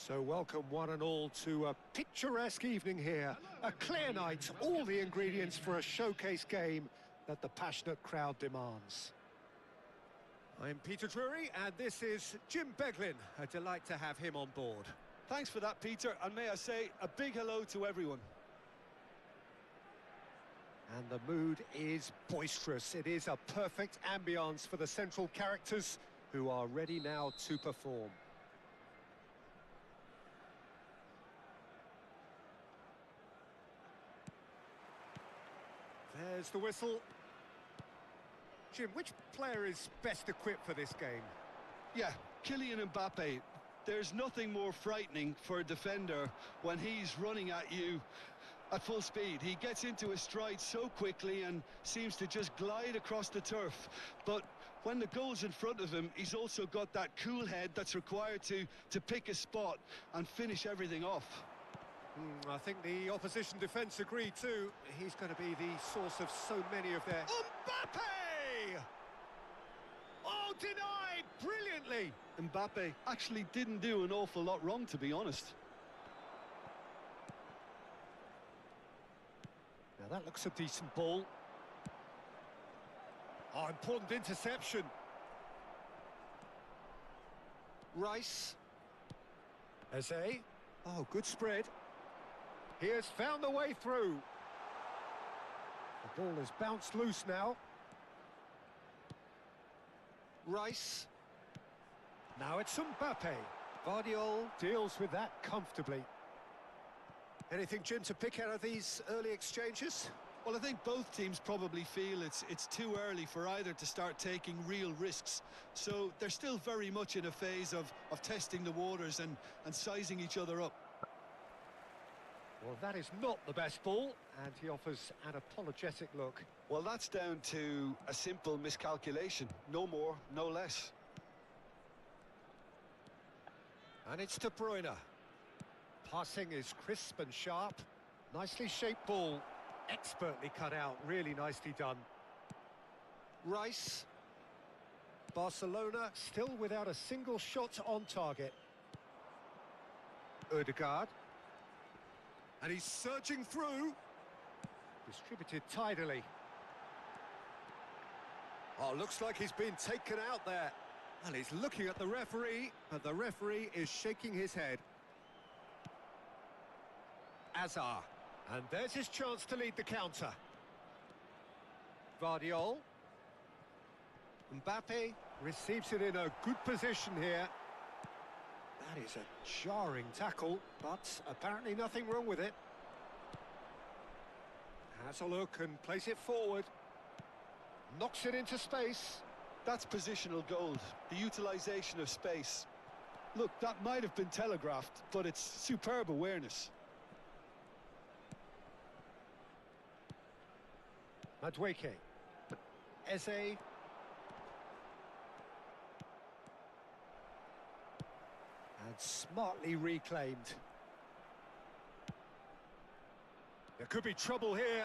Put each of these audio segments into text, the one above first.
So welcome one and all to a picturesque evening here. A clear night, all the ingredients for a showcase game that the passionate crowd demands. I'm Peter Drury and this is Jim Beglin. A delight to have him on board. Thanks for that, Peter, and may I say a big hello to everyone. And the mood is boisterous. It is a perfect ambience for the central characters who are ready now to perform. There's the whistle. Jim, which player is best equipped for this game? Yeah, Kylian Mbappe. There's nothing more frightening for a defender when he's running at you at full speed. He gets into his stride so quickly and seems to just glide across the turf. But when the goal's in front of him, he's also got that cool head that's required to pick a spot and finish everything off. I think the opposition defence agree too. He's going to be the source of so many of their... Mbappe! Oh, denied brilliantly! Mbappe actually didn't do an awful lot wrong, to be honest. Now that looks a decent ball. Oh, important interception. Rice. Eze. Oh, good spread. He has found the way through. The ball is bounced loose now. Rice. Now it's Mbappe. Vardiol deals with that comfortably. Anything, Jim, to pick out of these early exchanges? Well, I think both teams probably feel it's too early for either to start taking real risks. So they're still very much in a phase of testing the waters and sizing each other up. Well, that is not the best ball, and he offers an apologetic look. Well, that's down to a simple miscalculation. No more, no less. And it's De Bruyne. Passing is crisp and sharp. Nicely shaped ball. Expertly cut out. Really nicely done. Rice. Barcelona still without a single shot on target. Odegaard. And he's surging through. Distributed tidily. Oh, looks like he's been taken out there. And he's looking at the referee, but the referee is shaking his head. Azar. And there's his chance to lead the counter. Vardiol. Mbappe receives it in a good position here. That is a jarring tackle, but apparently nothing wrong with it. Has a look and plays it forward. Knocks it into space. That's positional gold, the utilisation of space. Look, that might have been telegraphed, but it's superb awareness. Madueke. Eze. And smartly reclaimed. There could be trouble here.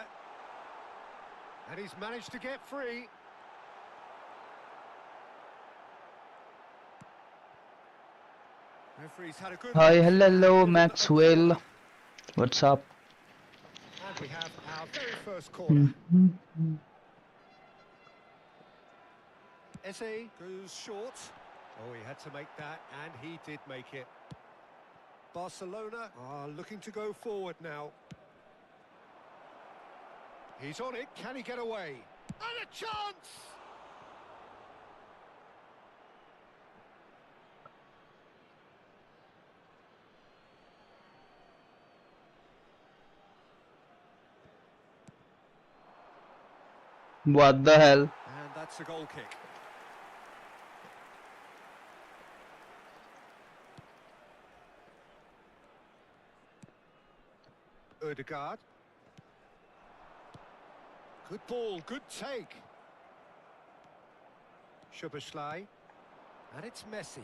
And he's managed to get free. Referee's had a good Hi, look. hello, Maxwell. What's up? And we have our very first corner. Eze goes short. Oh, he had to make that, and he did make it. Barcelona are looking to go forward now. He's on it. Can he get away? And a chance! What the hell? And that's a goal kick. Odegaard. Good ball, good take. Szoboszlai. And it's Messi.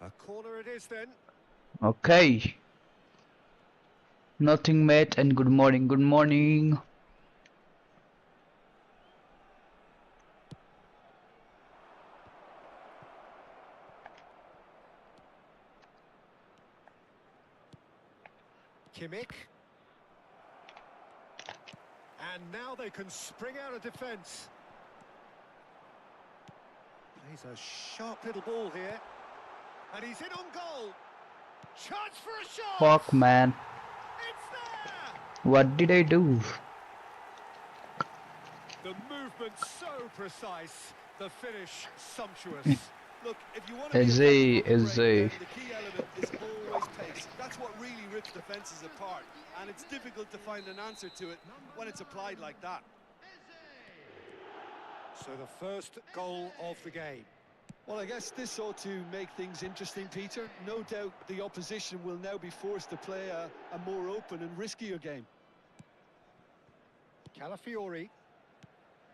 A corner it is then. Okay. Nothing, mate, and good morning. Good morning. Kimmich. And now they can spring out of defence. Plays a sharp little ball here. And he's in on goal. Chance for a shot! Fuck, man. It's there! What did I do? The movement so precise, the finish sumptuous. Look, if you want to Is be a- is a- the key element is always pace. That's what really rips defences apart, and it's difficult to find an answer to it when it's applied like that. So the first goal of the game. Well, I guess this ought to make things interesting, Peter. No doubt the opposition will now be forced to play a more open and riskier game. Calafiori.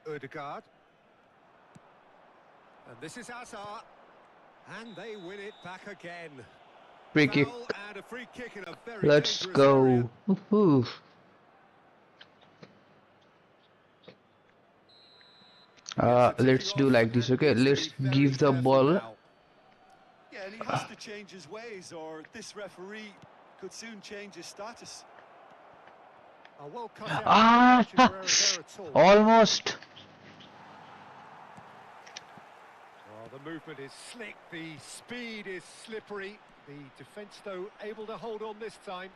Ødegaard. And this is Hazard. And they win it back again. Free kick. Foul and a free kick in a very Let's dangerous area. go. Woohoo. Let's do like this, okay? Let's give the ball. Yeah, and he has to change his ways, or this referee could soon change his status. Well cut out. Ah, Not much error there at all. almost. Oh, the movement is slick, the speed is slippery. The defence, though, able to hold on this time.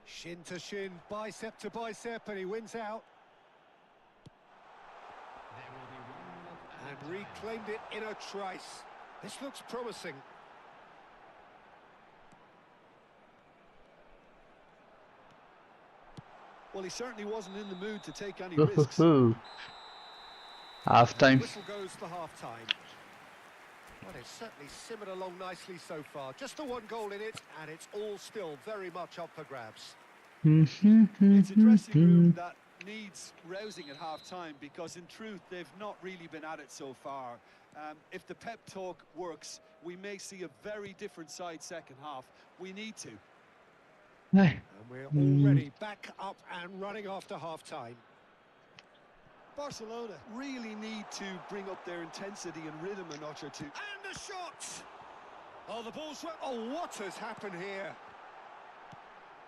Shin to shin, bicep to bicep, and he wins out. And reclaimed it in a trice. This looks promising. Well, he certainly wasn't in the mood to take any risks. Half time. Whistle goes for half-time. Well, it's certainly simmered along nicely so far. Just the one goal in it, and it's all still very much up for grabs. It's a dressing room that needs rousing at half-time, because in truth they've not really been at it so far. If the pep talk works, we may see a very different side second half. We need to. And we're already back up and running after half-time. Barcelona really need to bring up their intensity and rhythm a notch or two. And the shot! Oh, the ball's swept. Oh, what has happened here?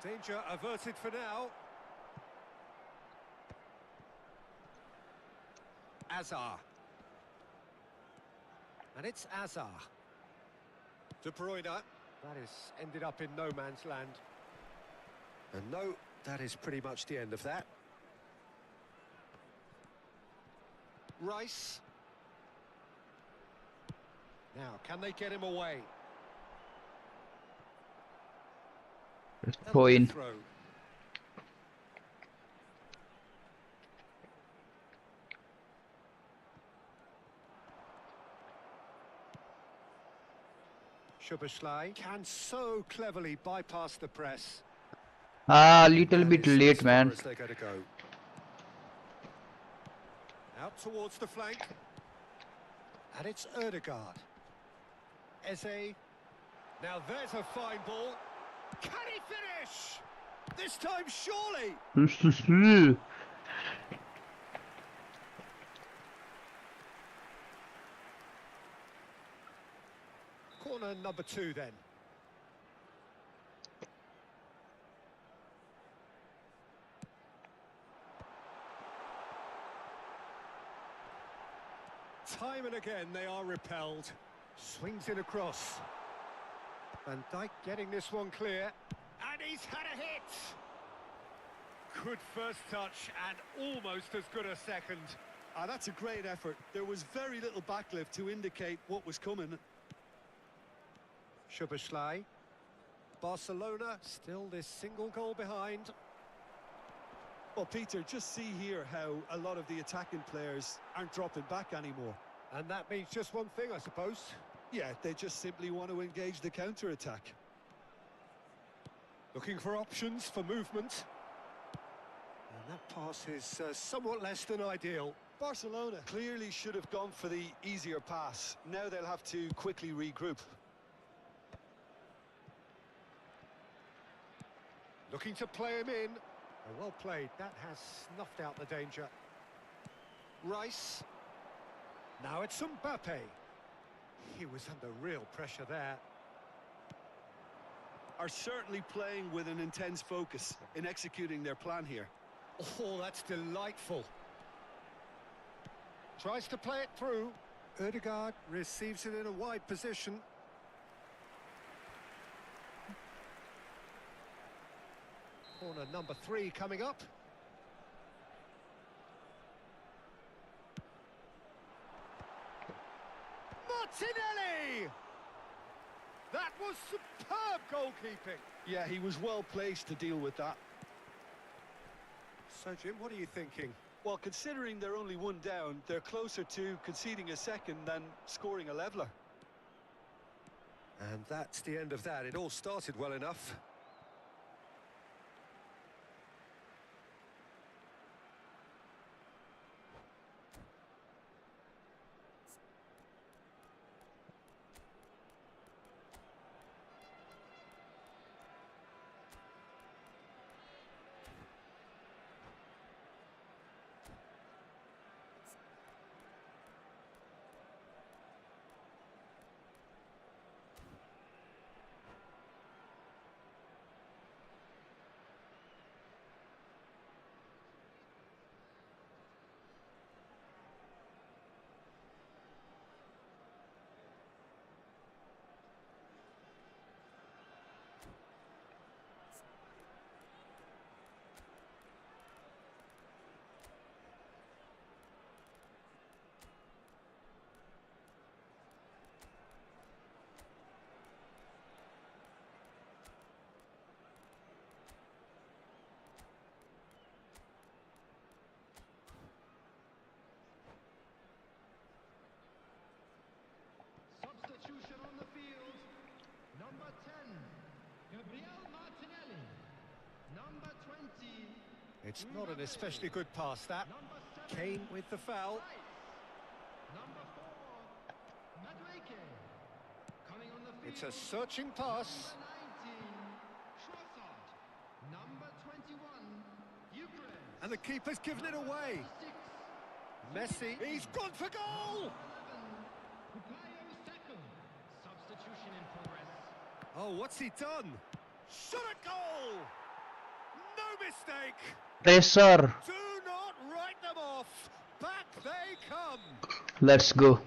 Danger averted for now. Hazard. And it's Hazard. De Bruyne. That is ended up in no man's land. And no, that is pretty much the end of that. Rice. Now, can they get him away? Point. Throw. Szoboszlai can so cleverly bypass the press. Little bit late, man. As they're going to go. Out towards the flank. And it's Ødegaard. Eze. Now there's a fine ball. Can he finish? This time, surely. Corner number 2 then. Time and again they are repelled. Swings it across. Van Dijk getting this one clear. And he's had a hit! Good first touch and almost as good a second. That's a great effort. There was very little backlift to indicate what was coming. Szoboszlai. Barcelona still this single goal behind. Well, Peter, just see here how a lot of the attacking players aren't dropping back anymore. And that means just one thing, I suppose. Yeah, they just simply want to engage the counter-attack. Looking for options for movement. And that pass is somewhat less than ideal. Barcelona clearly should have gone for the easier pass. Now they'll have to quickly regroup. Looking to play him in. Oh, well played. That has snuffed out the danger. Rice. Now it's Mbappe. He was under real pressure there. are certainly playing with an intense focus in executing their plan here. Oh, that's delightful. Tries to play it through. Ødegaard receives it in a wide position. Corner number 3 coming up. Martinelli! That was superb goalkeeping. Yeah, he was well placed to deal with that. So, Jim, what are you thinking? Well, considering they're only one down, they're closer to conceding a second than scoring a leveller. And that's the end of that. It all started well enough. Substitution on the field. Number 10, Gabriel Martinelli. Number 20. It's not an especially good pass, that. Number 7, Kane with the foul. Rice. Number 4, Madueke. Coming on the field. It's a searching pass. Number 19, Trossard. Number 21, Ukraine. And the keeper's given it away. 6, Messi, he's gone for goal! Substitution in progress. Oh, what's he done? Shot a goal! No mistake! Pressure. Do not write them off. Back they come. Let's go.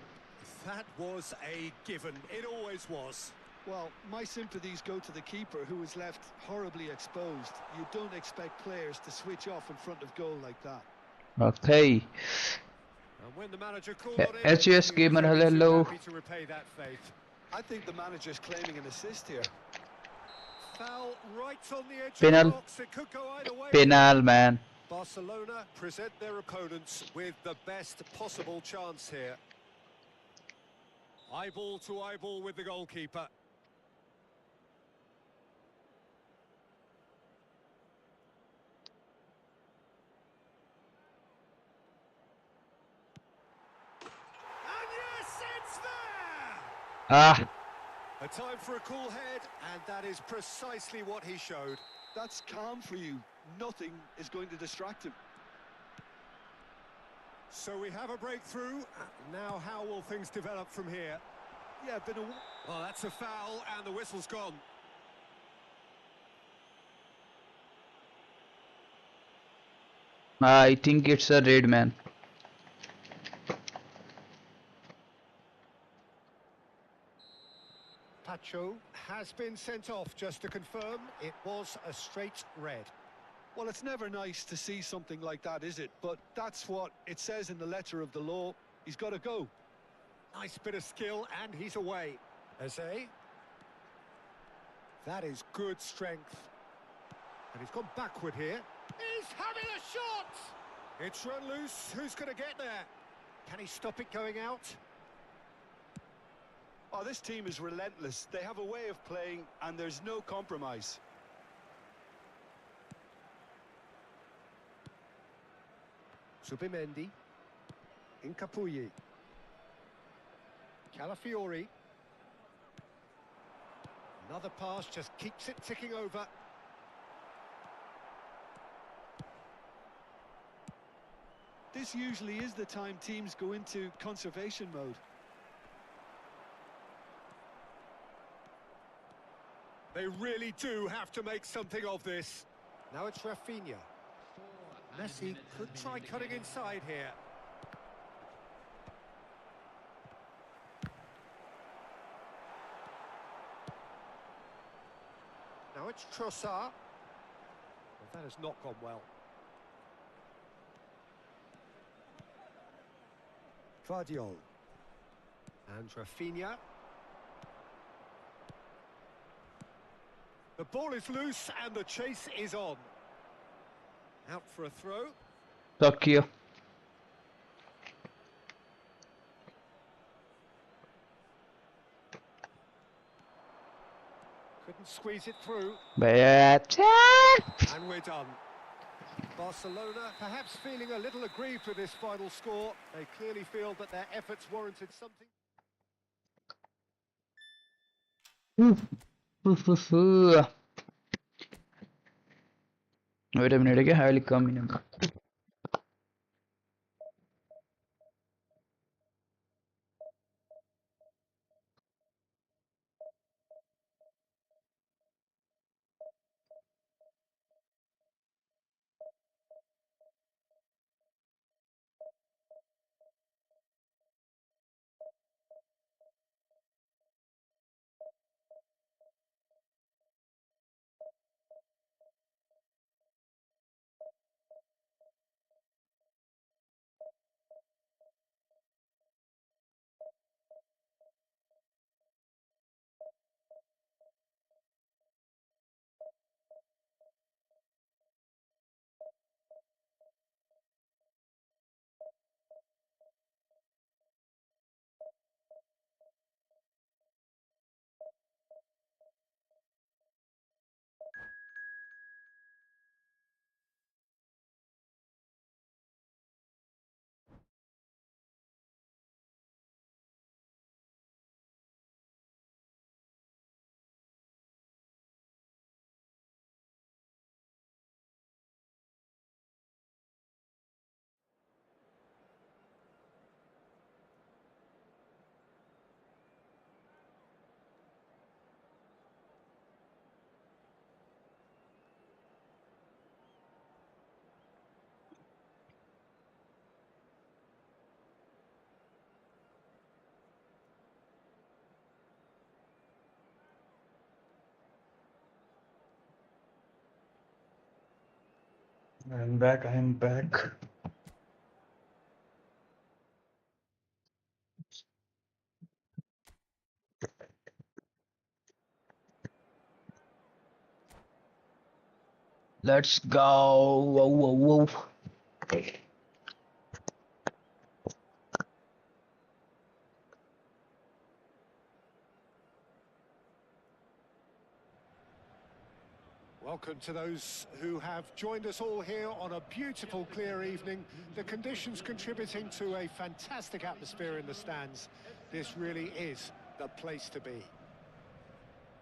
That was a given. It always was. Well, my sympathies go to the keeper, who was left horribly exposed. You don't expect players to switch off in front of goal like that. Okay. And when the manager called on him, HUS he was gamer, only too hello. happy to repay that faith. I think the manager's claiming an assist here. Foul right on the edge Penal. of the box. It could go either way. Penal, man. Barcelona present their opponents with the best possible chance here. Eyeball to eyeball with the goalkeeper. And yes, it's there! Ah, A time for a cool head, and that is precisely what he showed. That's calm for you. Nothing is going to distract him. So we have a breakthrough. Now how will things develop from here? Yeah, been a... Well, that's a foul, and the whistle's gone. I think it's a red, man. Pacho has been sent off, just to confirm. It was a straight red. Well, it's never nice to see something like that, is it? But that's what it says in the letter of the law. He's got to go. Nice bit of skill, and he's away. Eze. That is good strength. And he's gone backward here. He's having a shot! It's run loose. Who's going to get there? Can he stop it going out? Oh, this team is relentless. They have a way of playing, and there's no compromise. Subimendi. Incapuyi. Calafiori. Another pass, just keeps it ticking over. This usually is the time teams go into conservation mode. They really do have to make something of this. Now it's Rafinha. Messi could try cutting inside here. Now it's Trossard. Well, that has not gone well. Vardiol. And Rafinha. The ball is loose and the chase is on. Out for a throw. Tokyo. Couldn't squeeze it through. But And we're done. Barcelona perhaps feeling a little aggrieved with this final score. They clearly feel that their efforts warranted something. Wait a minute, okay? I will come in. I'm back, I am back. Let's go. Whoa, whoa, whoa. Welcome to those who have joined us all here on a beautiful, clear evening. The conditions contributing to a fantastic atmosphere in the stands. This really is the place to be.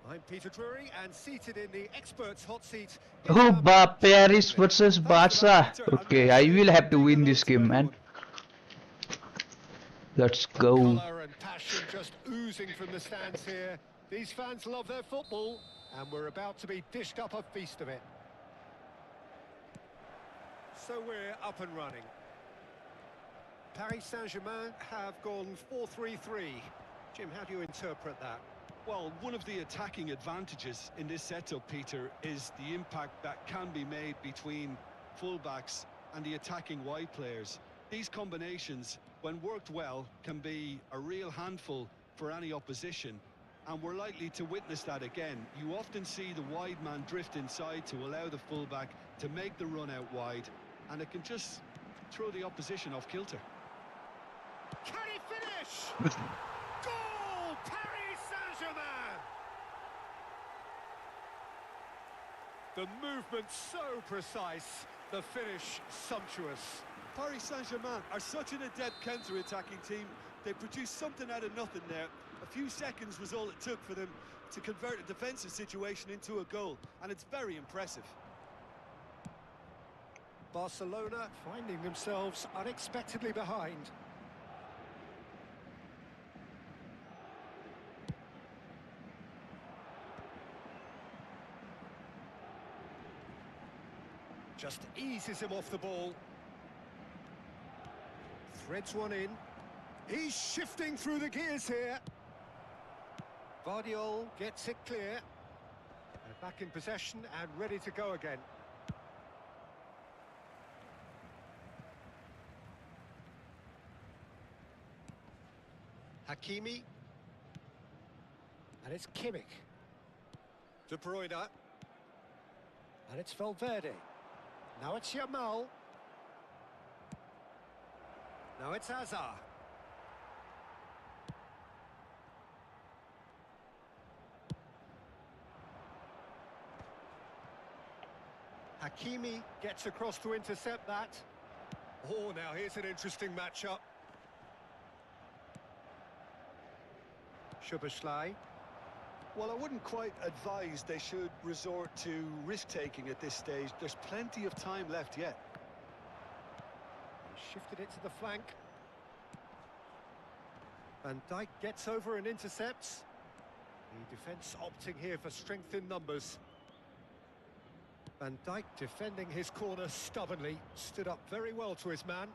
I'm Peter Drury, and seated in the experts' hot seat is Oh, Paris Jim versus Thanks for that, Barca. Peter. Okay, I will have to win this game, man. Let's go. Colour and passion just oozing from the stands here. These fans love their football, and we're about to be dished up a feast of it. So we're up and running. Paris Saint-Germain have gone 4-3-3. Jim, how do you interpret that? Well, one of the attacking advantages in this setup, Peter, is the impact that can be made between fullbacks and the attacking wide players. These combinations, when worked well, can be a real handful for any opposition, and we're likely to witness that again. You often see the wide man drift inside to allow the fullback to make the run out wide, and it can just throw the opposition off kilter. Can he finish? Goal! Paris Saint-Germain! The movement so precise, the finish sumptuous. Paris Saint-Germain are such an adept counter-attacking team. They produced something out of nothing there. A few seconds was all it took for them to convert a defensive situation into a goal, and it's very impressive. Barcelona finding themselves unexpectedly behind. Just eases him off the ball. Threads one in. He's shifting through the gears here. Vardiol gets it clear. They're back in possession and ready to go again. Hakimi. And it's Kimmich. De Bruyne. And it's Valverde. Now it's Yamal. Now it's Hazard. Hakimi gets across to intercept that. Oh, now here's an interesting matchup. Szoboszlai. Well, I wouldn't quite advise they should resort to risk-taking at this stage. There's plenty of time left yet. He shifted it to the flank. Van Dijk gets over and intercepts. The defence opting here for strength in numbers. Van Dijk defending his corner stubbornly. Stood up very well to his man.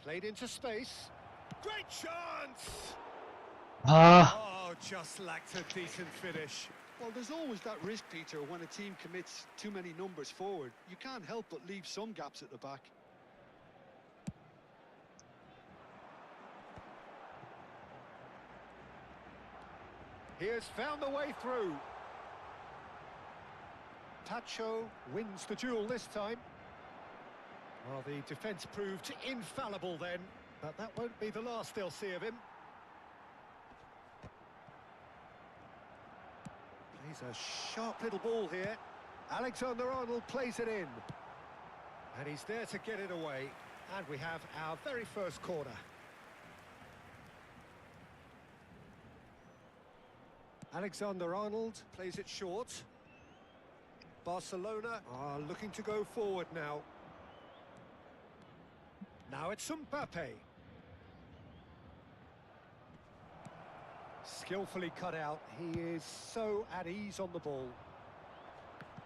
Played into space. Great chance! Oh, just lacked a decent finish. Well, there's always that risk, Peter, when a team commits too many numbers forward. You can't help but leave some gaps at the back. He has found the way through. Tacho wins the duel this time. Well, the defence proved infallible then, but that won't be the last they'll see of him. Plays a sharp little ball here. Alexander-Arnold plays it in. And he's there to get it away. And we have our very first corner. Alexander-Arnold plays it short. Barcelona are looking to go forward now. Now it's Mbappe. Skillfully cut out. He is so at ease on the ball.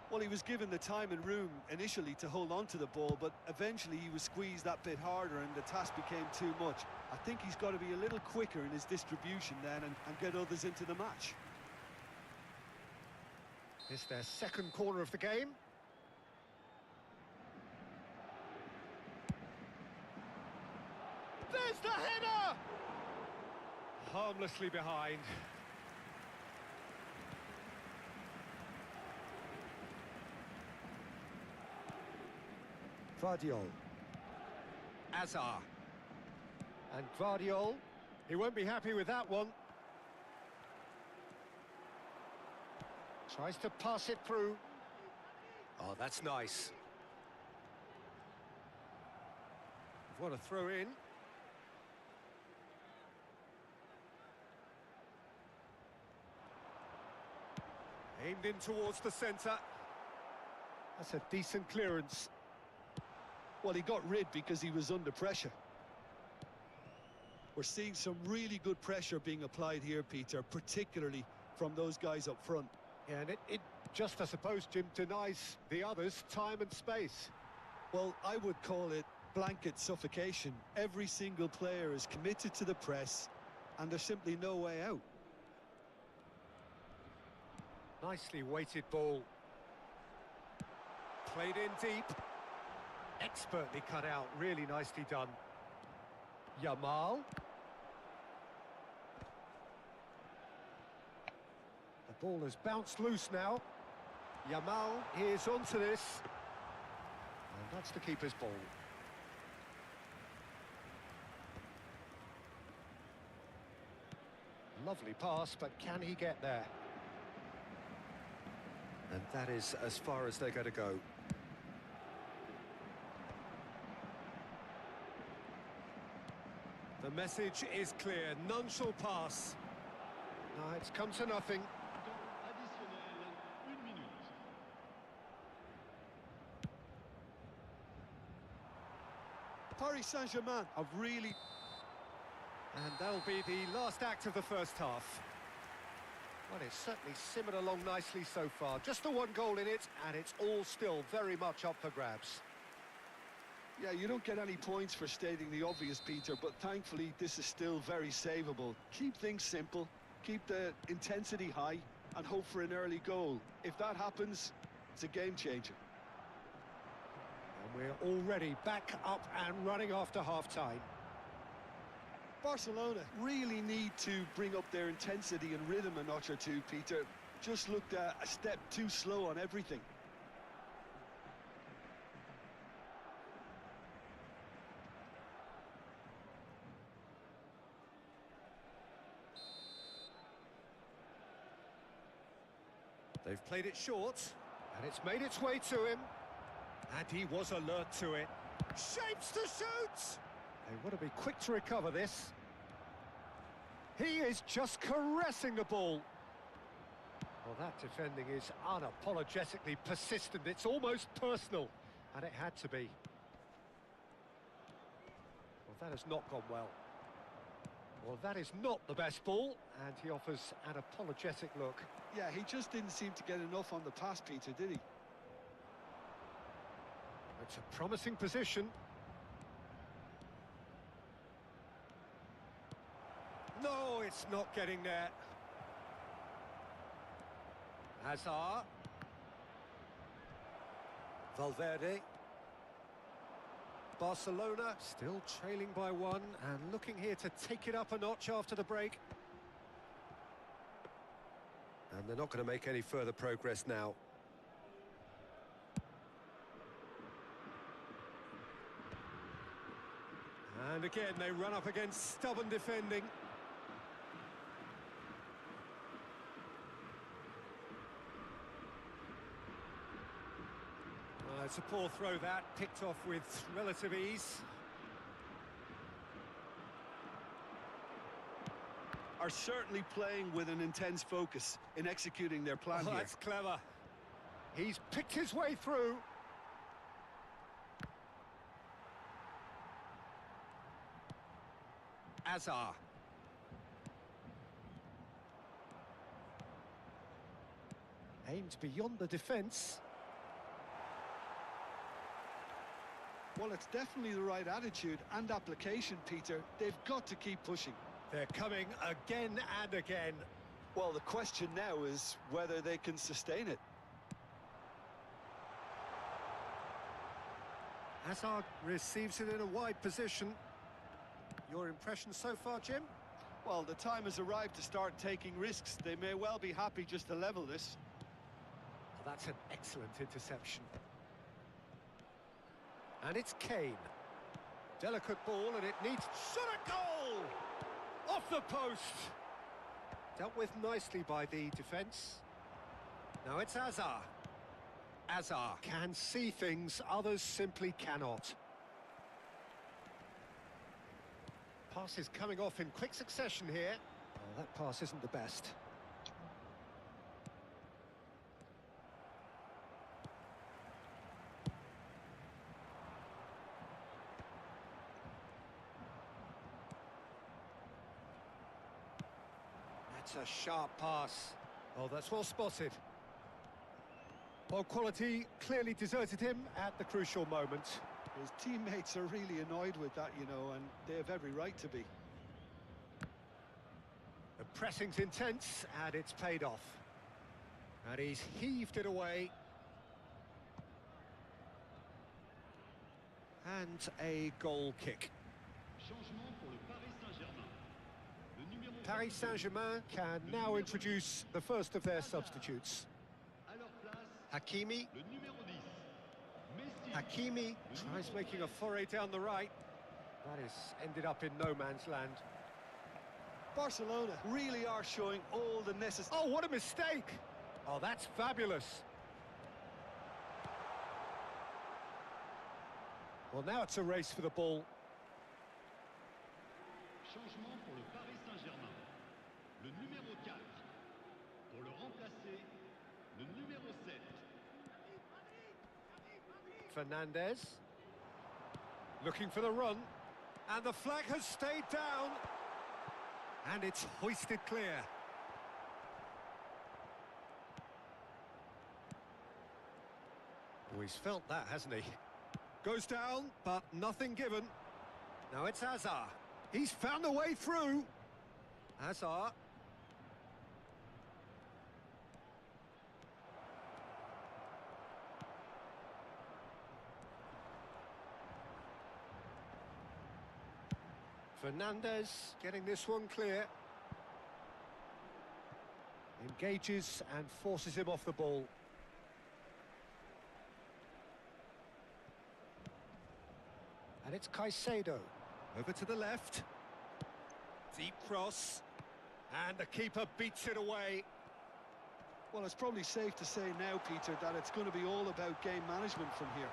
Well, he was given the time and room initially to hold on to the ball, but eventually he was squeezed that bit harder and the task became too much. I think he's got to be a little quicker in his distribution then and get others into the match. It's their second corner of the game. There's the header! Harmlessly behind. Vardiol. Hazard. And Vardiol. He won't be happy with that one. Tries to pass it through. Oh, that's nice. What a throw in. Aimed in towards the centre. That's a decent clearance. Well, he got rid because he was under pressure. We're seeing some really good pressure being applied here, Peter, particularly from those guys up front. Yeah, and it just, I suppose, Jim, denies the others time and space. Well, I would call it blanket suffocation. Every single player is committed to the press, and there's simply no way out. Nicely weighted ball. Played in deep. Expertly cut out, really nicely done. Yamal. The ball has bounced loose now. Yamal is onto this. And that's the keeper's ball. Lovely pass, but can he get there? And that is as far as they're going to go. The message is clear, none shall pass. No, it's come to nothing. Paris Saint-Germain have really... And that'll be the last act of the first half. Well, it's certainly simmered along nicely so far. Just the one goal in it, and it's all still very much up for grabs. Yeah, you don't get any points for stating the obvious, Peter, but thankfully this is still very savable. Keep things simple, keep the intensity high, and hope for an early goal. If that happens, it's a game changer. And we're already back up and running after half-time. Barcelona really need to bring up their intensity and rhythm a notch or two, Peter. Just looked a step too slow on everything. They've played it short, and it's made its way to him. And he was alert to it. Shapes to shoot! They want to be quick to recover this. He is just caressing the ball. Well, that defending is unapologetically persistent. It's almost personal, and it had to be. Well, that has not gone well. Well, that is not the best ball, and he offers an apologetic look. Yeah, he just didn't seem to get enough on the pass, Peter, did he? It's a promising position. No, it's not getting there. Hazard. Valverde. Barcelona still trailing by one and looking here to take it up a notch after the break. And they're not going to make any further progress now. And again, they run up against stubborn defending. It's a poor throw that, picked off with relative ease. Are certainly playing with an intense focus in executing their plan here. That's clever. He's picked his way through. Hazard. Aimed beyond the defence. Well, it's definitely the right attitude and application, Peter. They've got to keep pushing. They're coming again and again. Well, the question now is whether they can sustain it. Hazard receives it in a wide position. Your impression so far, Jim? Well, the time has arrived to start taking risks. They may well be happy just to level this. Well, that's an excellent interception. And it's Kane. Delicate ball, and it needs... Shot a goal! Off the post! Dealt with nicely by the defence. Now it's Hazard. Hazard can see things others simply cannot. Pass is coming off in quick succession here. Oh, that pass isn't the best. That's a sharp pass. Oh, that's well spotted. Well, quality clearly deserted him at the crucial moment. His teammates are really annoyed with that, you know, and they have every right to be. The pressing's intense, and it's paid off. And he's heaved it away. And a goal kick. Paris Saint-Germain can now introduce the first of their substitutes. Hakimi. Hakimi tries making a foray down the right. That has ended up in no man's land. Barcelona really are showing all the necessary... Oh, what a mistake! Oh, that's fabulous. Well, now it's a race for the ball. Changement pour le Paris Saint-Germain. Le numéro 4. Pour le remplacer, le numéro 7. Fernandez. Looking for the run. And the flag has stayed down. And it's hoisted clear. he's felt that, hasn't he? Goes down, but nothing given. Now it's Hazard. He's found a way through. Hazard. Fernandez getting this one clear. Engages and forces him off the ball. And it's Caicedo. Over to the left. Deep cross. And the keeper beats it away. Well, it's probably safe to say now, Peter, that it's going to be all about game management from here.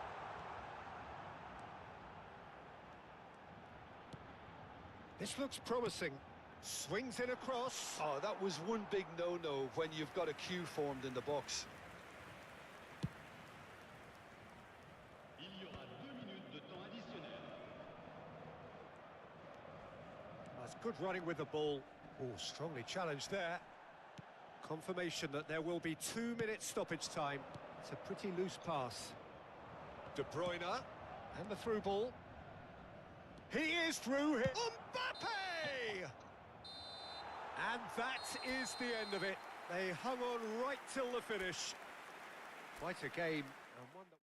This looks promising. Swings it across. Oh, that was one big no-no when you've got a queue formed in the box. Il y aura 2 minutes de temps additionnel. That's good running with the ball. Oh, strongly challenged there. Confirmation that there will be 2 minutes stoppage time. It's a pretty loose pass. De Bruyne. And the through ball. He is through here. Mbappe! And that is the end of it. They hung on right till the finish. Quite a game, and one that...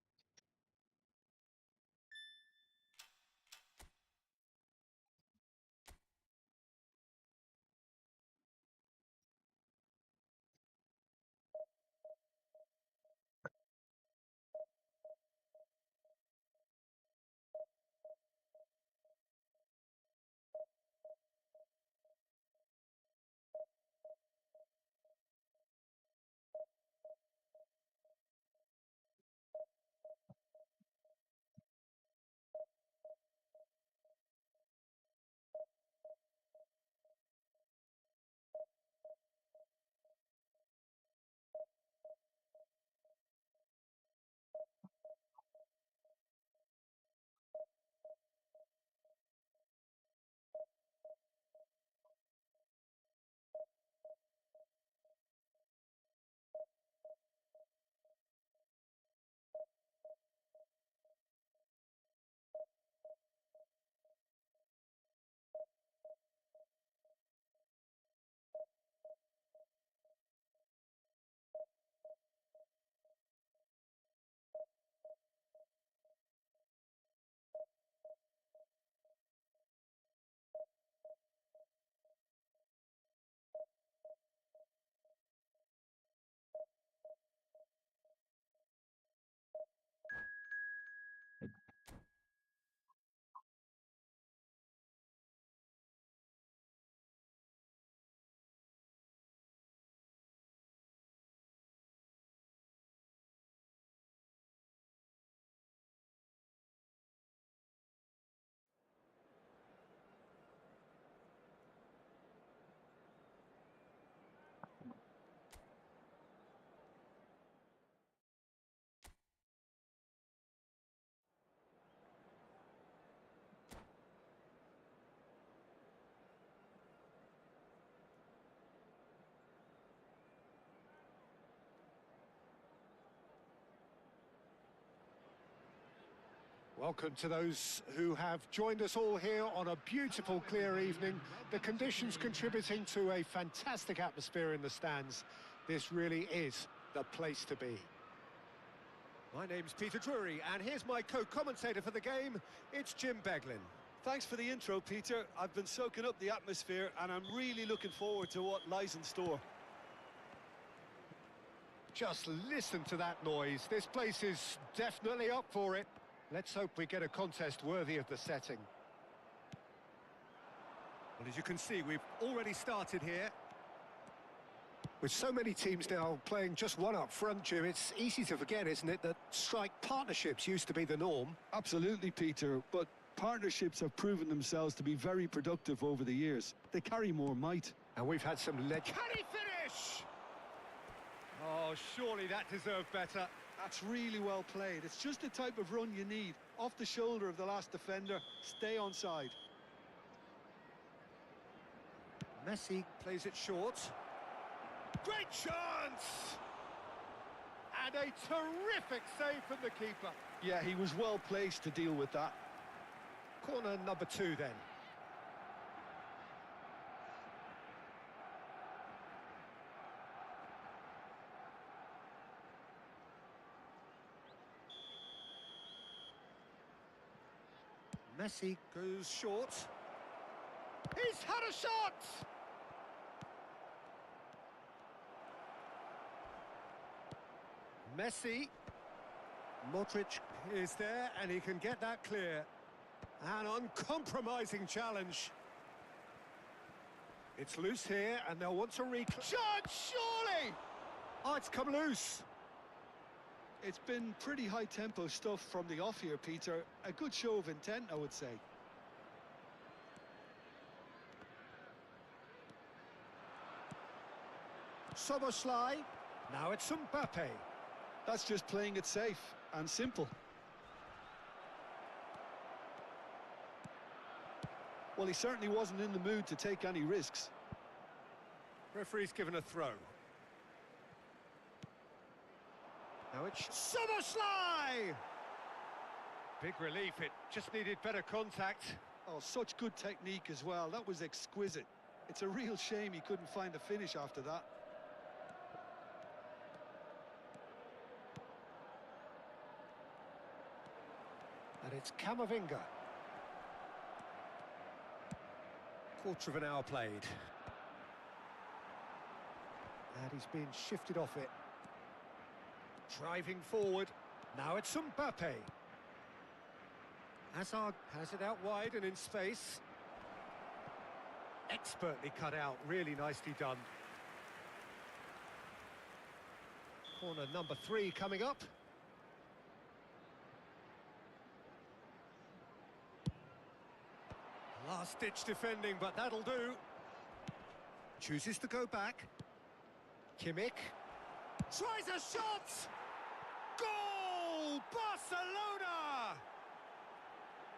Welcome to those who have joined us all here on a beautiful, clear evening. The conditions contributing to a fantastic atmosphere in the stands. This really is the place to be. My name's Peter Drury, and here's my co-commentator for the game. It's Jim Beglin. Thanks for the intro, Peter. I've been soaking up the atmosphere, and I'm really looking forward to what lies in store. Just listen to that noise. This place is definitely up for it. Let's hope we get a contest worthy of the setting. Well, as you can see, we've already started here. With so many teams now playing just one up front, Jim, it's easy to forget, isn't it, that strike partnerships used to be the norm? Absolutely, Peter, but partnerships have proven themselves to be very productive over the years. They carry more might. And we've had some Can he finish? Oh, surely that deserved better. That's really well played. It's just the type of run you need. Off the shoulder of the last defender, stay onside. Messi plays it short. Great chance! And a terrific save from the keeper. Yeah, he was well placed to deal with that. Corner number 2 then. Messi goes short. He's had a shot! Messi. Modric is there and he can get that clear. An uncompromising challenge. It's loose here and they'll want to chance, surely! Oh, it's come loose. It's been pretty high-tempo stuff from the off here, Peter. A good show of intent, I would say. Soboslai. Now it's Mbappe. That's just playing it safe and simple. Well, he certainly wasn't in the mood to take any risks. Referee's given a throw. Now it's Soboslai! Big relief, it just needed better contact. Oh, such good technique as well. That was exquisite. It's a real shame he couldn't find the finish after that. And it's Camavinga. Quarter of an hour played. And he's been shifted off it. Driving forward. Now it's Mbappe. Hazard has it out wide and in space. Expertly cut out, really nicely done. Corner number 3 coming up. Last-ditch defending, but that'll do. Chooses to go back. Kimmich. Tries a shot! Goal! Barcelona!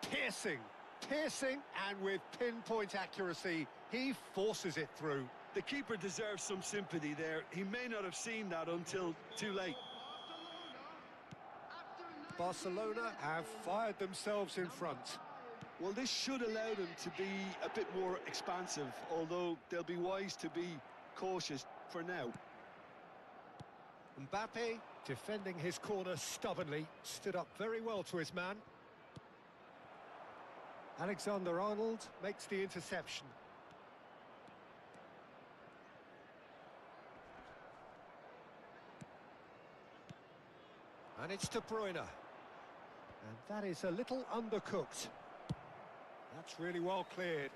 Piercing, and with pinpoint accuracy, he forces it through. The keeper deserves some sympathy there. He may not have seen that until too late. Barcelona have fired themselves in front. Well, this should allow them to be a bit more expansive, although they'll be wise to be cautious for now. Mbappe, defending his corner stubbornly, stood up very well to his man. Alexander-Arnold makes the interception. And it's De Bruyne. And that is a little undercooked. That's really well cleared.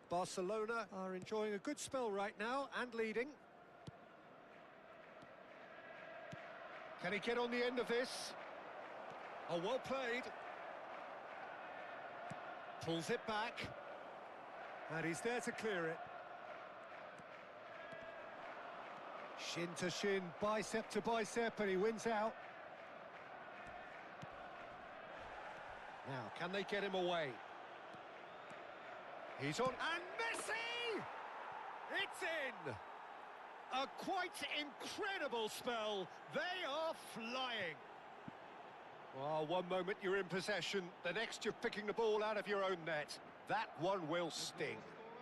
Barcelona are enjoying a good spell right now and leading. Can he get on the end of this? Oh, well played. Pulls it back. And he's there to clear it. Shin to shin, bicep to bicep, and he wins out. Now, can they get him away? He's on, and Messi! It's in! A quite incredible spell. They are flying. Well, one moment you're in possession, the next you're picking the ball out of your own net. That one will sting.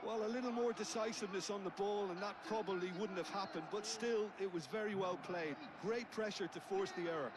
Well, a little more decisiveness on the ball, and that probably wouldn't have happened, but still, it was very well played. Great pressure to force the error.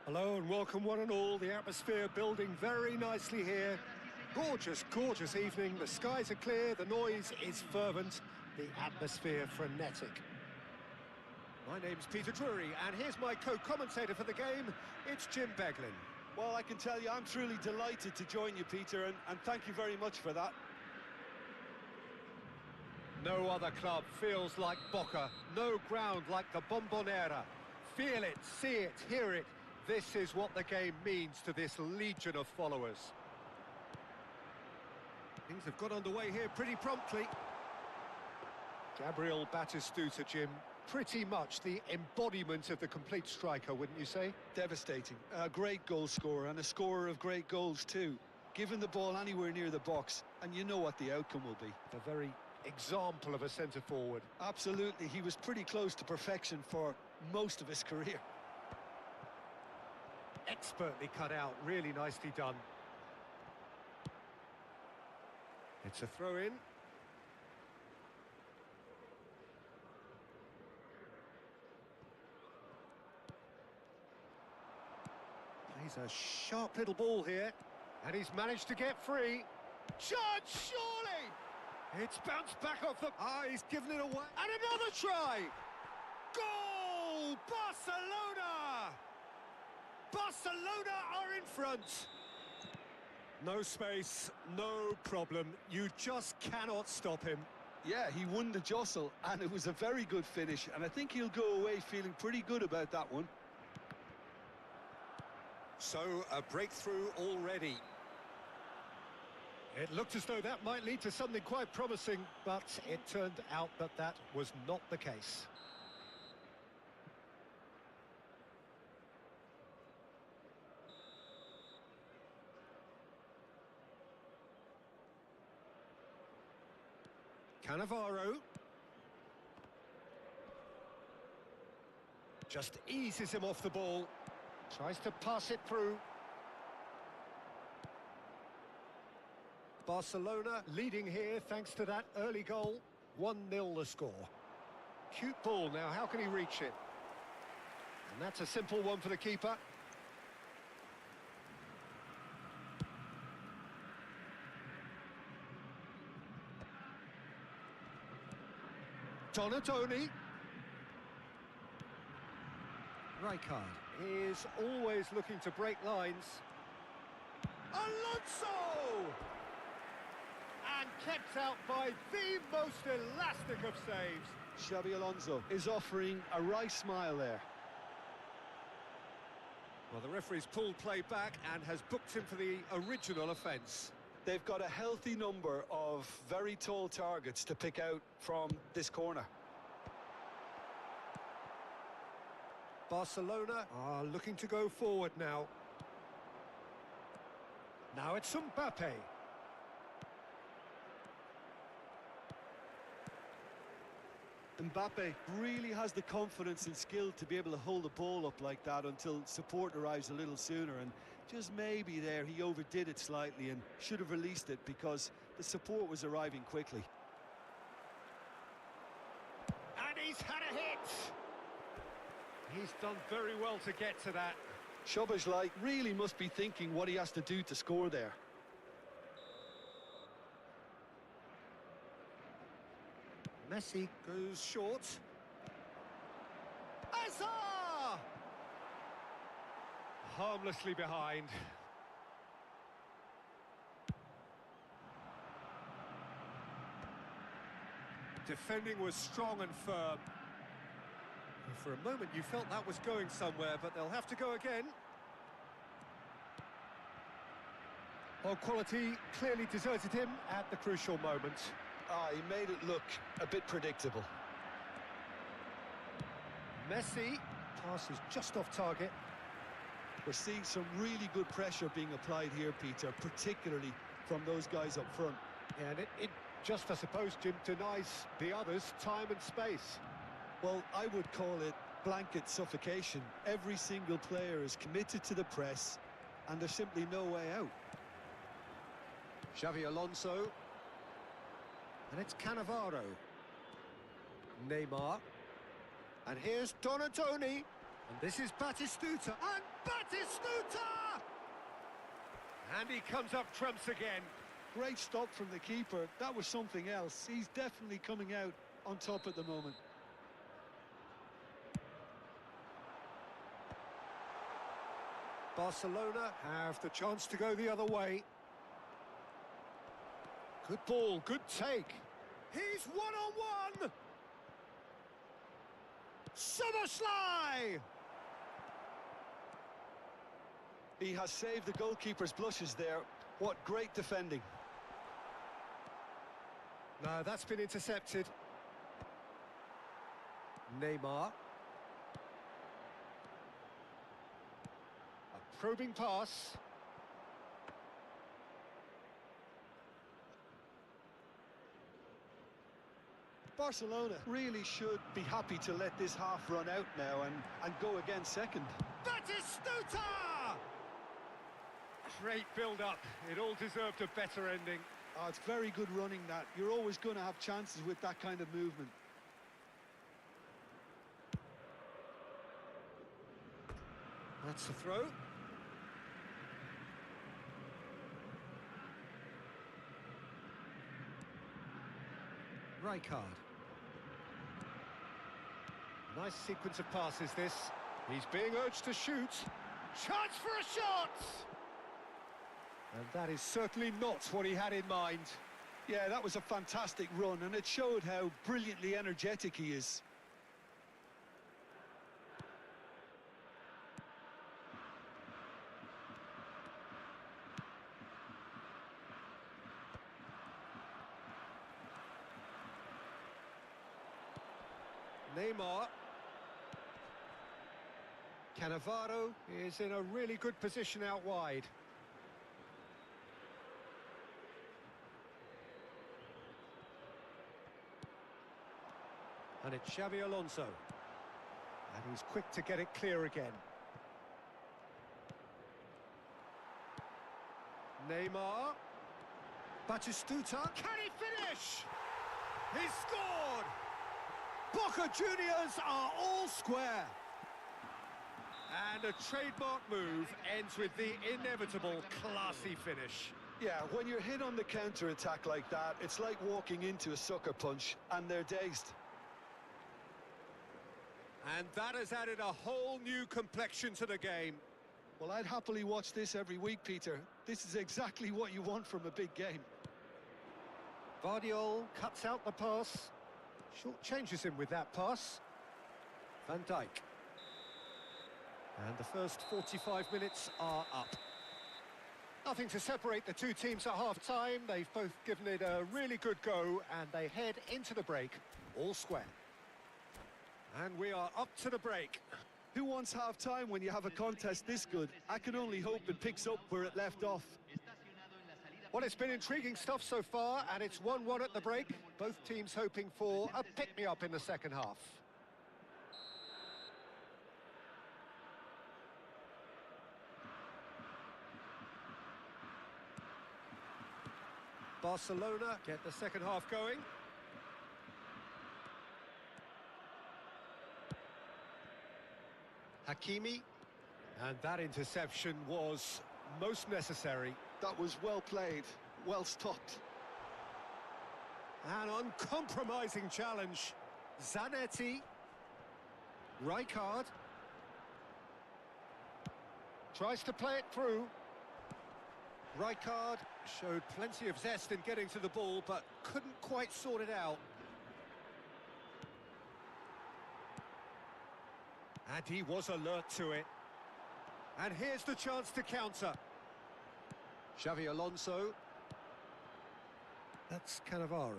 Hello and welcome one and all. The atmosphere building very nicely here. Gorgeous, gorgeous evening. The skies are clear, the noise is fervent, the atmosphere frenetic. My name's Peter Drury, and here's my co-commentator for the game. It's Jim Beglin. Well, I can tell you I'm truly delighted to join you, Peter, and thank you very much for that. No other club feels like Boca, no ground like the Bombonera. Feel it, see it, hear it. This is what the game means to this legion of followers. Things have got underway here pretty promptly. Gabriel Batistuta, Jim, pretty much the embodiment of the complete striker, wouldn't you say? Devastating. A great goal scorer and a scorer of great goals too. Given the ball anywhere near the box, and you know what the outcome will be. The very example of a centre-forward. Absolutely, he was pretty close to perfection for most of his career. Expertly cut out, really nicely done. It's a throw-in. Plays a sharp little ball here, and he's managed to get free. Chance, surely! It's bounced back off the... he's given it away. And another try! Goal! Barcelona! Barcelona are in front. No space, no problem. You just cannot stop him. Yeah, he won the jostle, and it was a very good finish, and I think he'll go away feeling pretty good about that one. So, a breakthrough already. It looked as though that might lead to something quite promising, but it turned out that that was not the case. Cannavaro. Just eases him off the ball. Tries to pass it through. Barcelona leading here thanks to that early goal. 1-0 the score. Cute ball now, how can he reach it? And that's a simple one for the keeper. Donatoni. Rijkaard is always looking to break lines. Alonso! And kept out by the most elastic of saves. Xabi Alonso is offering a wry smile there. Well, the referee's pulled play back and has booked him for the original offence. They've got a healthy number of very tall targets to pick out from this corner. Barcelona are looking to go forward now. Now it's Mbappe. Mbappe really has the confidence and skill to be able to hold the ball up like that until support arrives a little sooner, and just maybe there he overdid it slightly and should have released it because the support was arriving quickly. And he's had a hit! He's done very well to get to that. Szoboszlai really must be thinking what he has to do to score there. Messi goes short. Azar! Harmlessly behind. Defending was strong and firm. And for a moment you felt that was going somewhere, but they'll have to go again. Well, quality clearly deserted him at the crucial moment. He made it look a bit predictable. Messi, pass is just off target. We're seeing some really good pressure being applied here, Peter, particularly from those guys up front. Yeah, and it just, I suppose, Jim, denies the others time and space. Well, I would call it blanket suffocation. Every single player is committed to the press, and there's simply no way out. Xabi Alonso. And it's Cannavaro. Neymar. And here's Donatoni. And this is Batistuta. And Batistuta! And he comes up trumps again. Great stop from the keeper. That was something else. He's definitely coming out on top at the moment. Barcelona have the chance to go the other way. Good ball, good take. He's one-on-one! Summerslide! He has saved the goalkeeper's blushes there. What great defending. No, that's been intercepted. Neymar. A probing pass. Barcelona really should be happy to let this half run out now and go again second. Batistuta! Great build-up. It all deserved a better ending. Oh, it's very good running that. You're always going to have chances with that kind of movement. That's a throw. Rijkaard. Nice sequence of passes this. He's being urged to shoot. Chance for a shot! And that is certainly not what he had in mind. Yeah, that was a fantastic run, and it showed how brilliantly energetic he is. Neymar. Cannavaro is in a really good position out wide. And it's Xabi Alonso. And he's quick to get it clear again. Neymar. Batistuta. Can he finish? He scored! Boca Juniors are all square. And a trademark move ends with the inevitable classy finish. Yeah, when you're hit on the counter-attack like that, it's like walking into a sucker punch, and they're dazed. And that has added a whole new complexion to the game. Well, I'd happily watch this every week, Peter. This is exactly what you want from a big game. Vardiol cuts out the pass. Short changes him with that pass. Van Dijk. And the first 45 minutes are up. Nothing to separate the two teams at half-time. They've both given it a really good go, and they head into the break all square. And we are up to the break. Who wants half-time when you have a contest this good? I can only hope it picks up where it left off. Well, it's been intriguing stuff so far, and it's 1-1 at the break. Both teams hoping for a pick-me-up in the second half. Barcelona get the second half going. Hakimi. And that interception was most necessary. That was well played, well stopped. An uncompromising challenge. Zanetti. Rijkaard. Tries to play it through. Rijkaard showed plenty of zest in getting to the ball, but couldn't quite sort it out. And he was alert to it. And here's the chance to counter. Xabi Alonso. That's Cannavaro.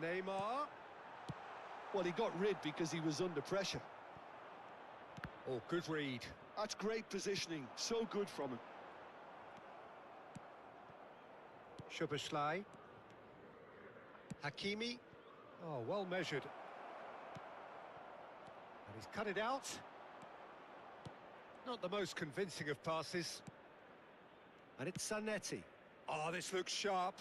Neymar. Well, he got rid because he was under pressure. Oh, good read. That's great positioning. So good from him. Szoboszlai. Hakimi. Oh, well measured. And he's cut it out. Not the most convincing of passes. And it's Zanetti. Oh, this looks sharp.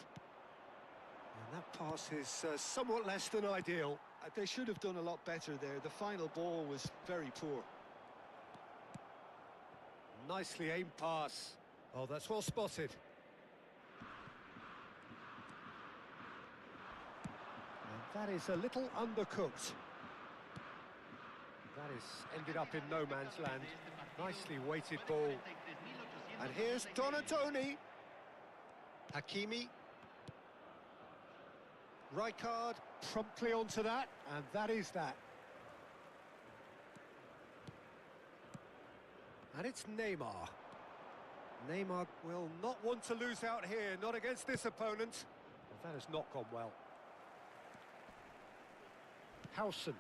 And that pass is somewhat less than ideal. They should have done a lot better there. The final ball was very poor. Nicely aimed pass. Oh, that's well spotted. And that is a little undercooked. That is ended up in no man's land. Nicely weighted ball. And here's Donatoni. Hakimi. Rijkaard promptly onto that, and that is that. And it's Neymar. Neymar will not want to lose out here, not against this opponent. Well, that has not gone well. Howson.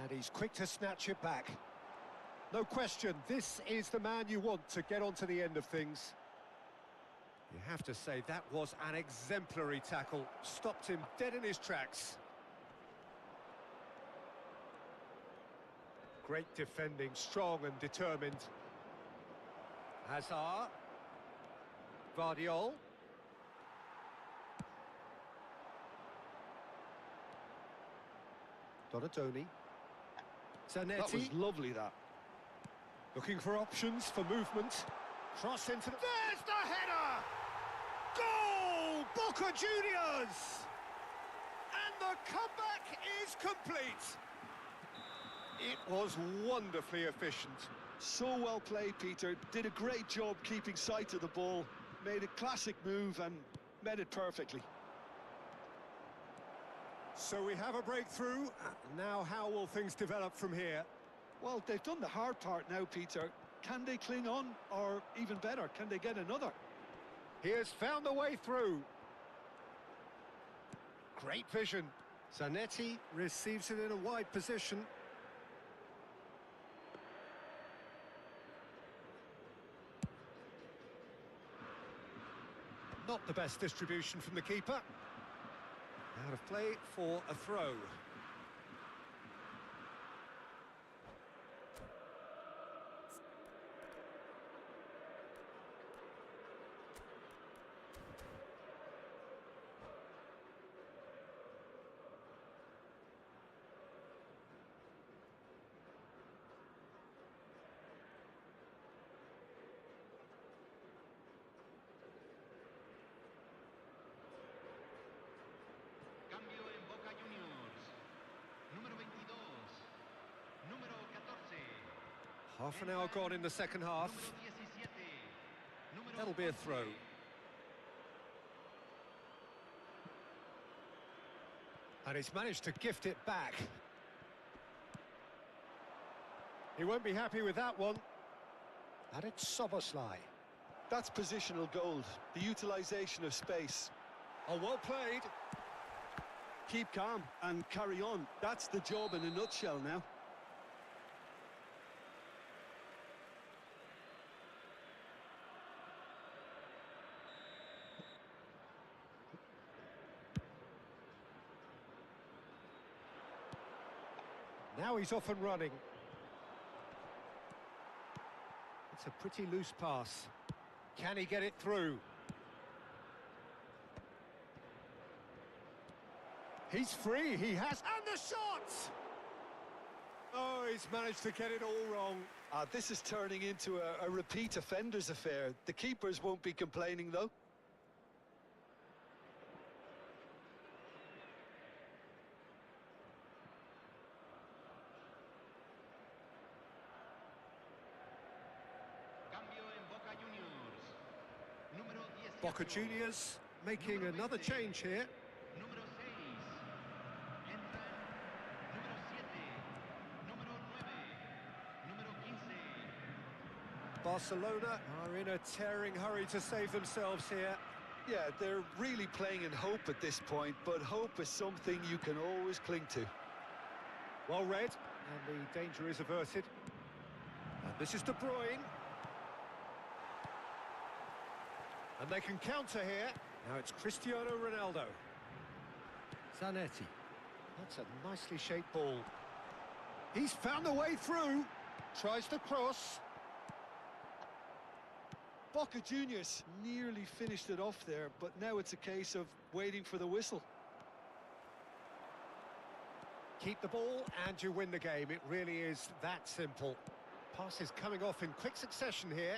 And he's quick to snatch it back. No question, this is the man you want to get onto the end of things. You have to say that was an exemplary tackle. Stopped him dead in his tracks. Great defending, strong and determined. Hazard. Vardiol. Donatoni. Zanetti. That was lovely, that. Looking for options for movement. Cross into the... There's the header! Goal! Boca Juniors! And the comeback is complete. It was wonderfully efficient. So well played, Peter. Did a great job keeping sight of the ball. Made a classic move and met it perfectly. So we have a breakthrough. Now how will things develop from here? Well, they've done the hard part now, Peter. Can they cling on? Or even better, can they get another? He has found a way through. Great vision. Zanetti receives it in a wide position. Not the best distribution from the keeper. Out of play for a throw. Cambio en Boca Juniors. Número 22. Número 14. Half an hour gone in the second half. Número 17. Número That'll be a 11. throw. And he's managed to gift it back. He won't be happy with that one. And it's Soboslai. That's positional gold, the utilisation of space. Oh, well played. Keep calm and carry on. That's the job in a nutshell now. Now he's off and running. It's a pretty loose pass. Can he get it through? He's free, he has, and the shot! Oh, he's managed to get it all wrong. This is turning into a repeat offenders affair. The keepers won't be complaining, though. Cambio en Boca Juniors. Número 18. Boca Juniors making another change here. Número 6. Entran número 7. Número 9. Número 15. Barcelona are in a tearing hurry to save themselves here. Yeah, they're really playing in hope at this point, but hope is something you can always cling to. Well read, and the danger is averted. And this is De Bruyne. And they can counter here. Now it's Cristiano Ronaldo. Zanetti. That's a nicely shaped ball. He's found a way through. Tries to cross. Boca Juniors nearly finished it off there, but now it's a case of waiting for the whistle. Keep the ball and you win the game. It really is that simple. Passes coming off in quick succession here.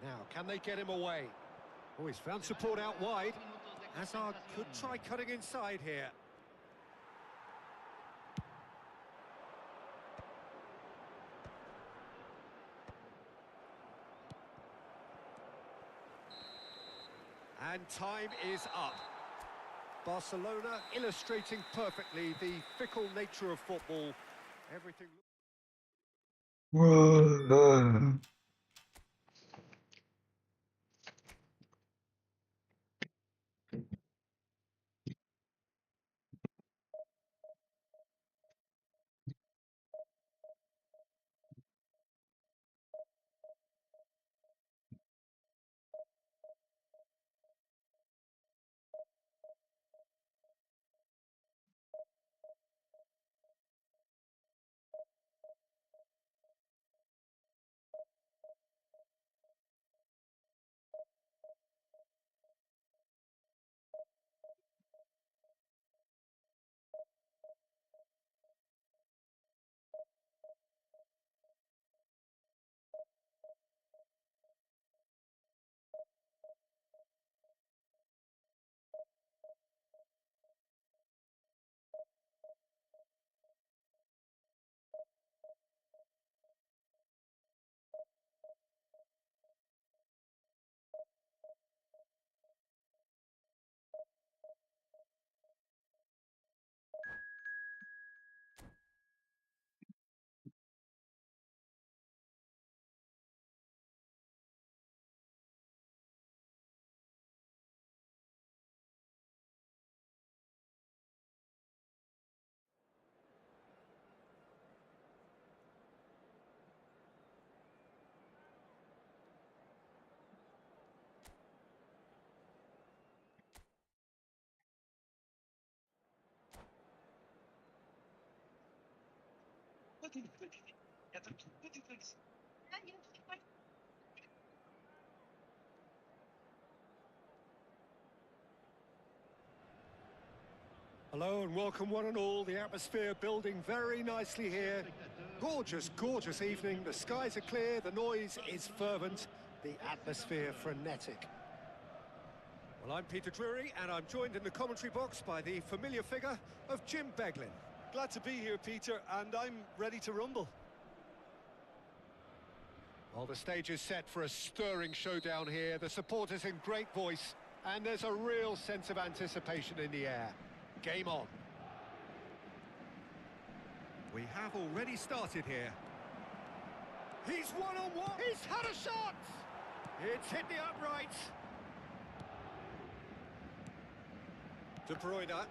Now, can they get him away? Oh, he's found support out wide. Hazard could try cutting inside here. And time is up. Barcelona illustrating perfectly the fickle nature of football. Everything... Hello and welcome one and all. The atmosphere building very nicely here. Gorgeous, gorgeous evening. The skies are clear, the noise is fervent, the atmosphere frenetic. Well, I'm Peter Drury and I'm joined in the commentary box by the familiar figure of Jim Beglin. Glad to be here, Peter, and I'm ready to rumble. Well, the stage is set for a stirring showdown here. The supporters in great voice, and there's a real sense of anticipation in the air. Game on. We have already started here. He's one-on-one. He's had a shot. It's hit the upright. De Bruyne.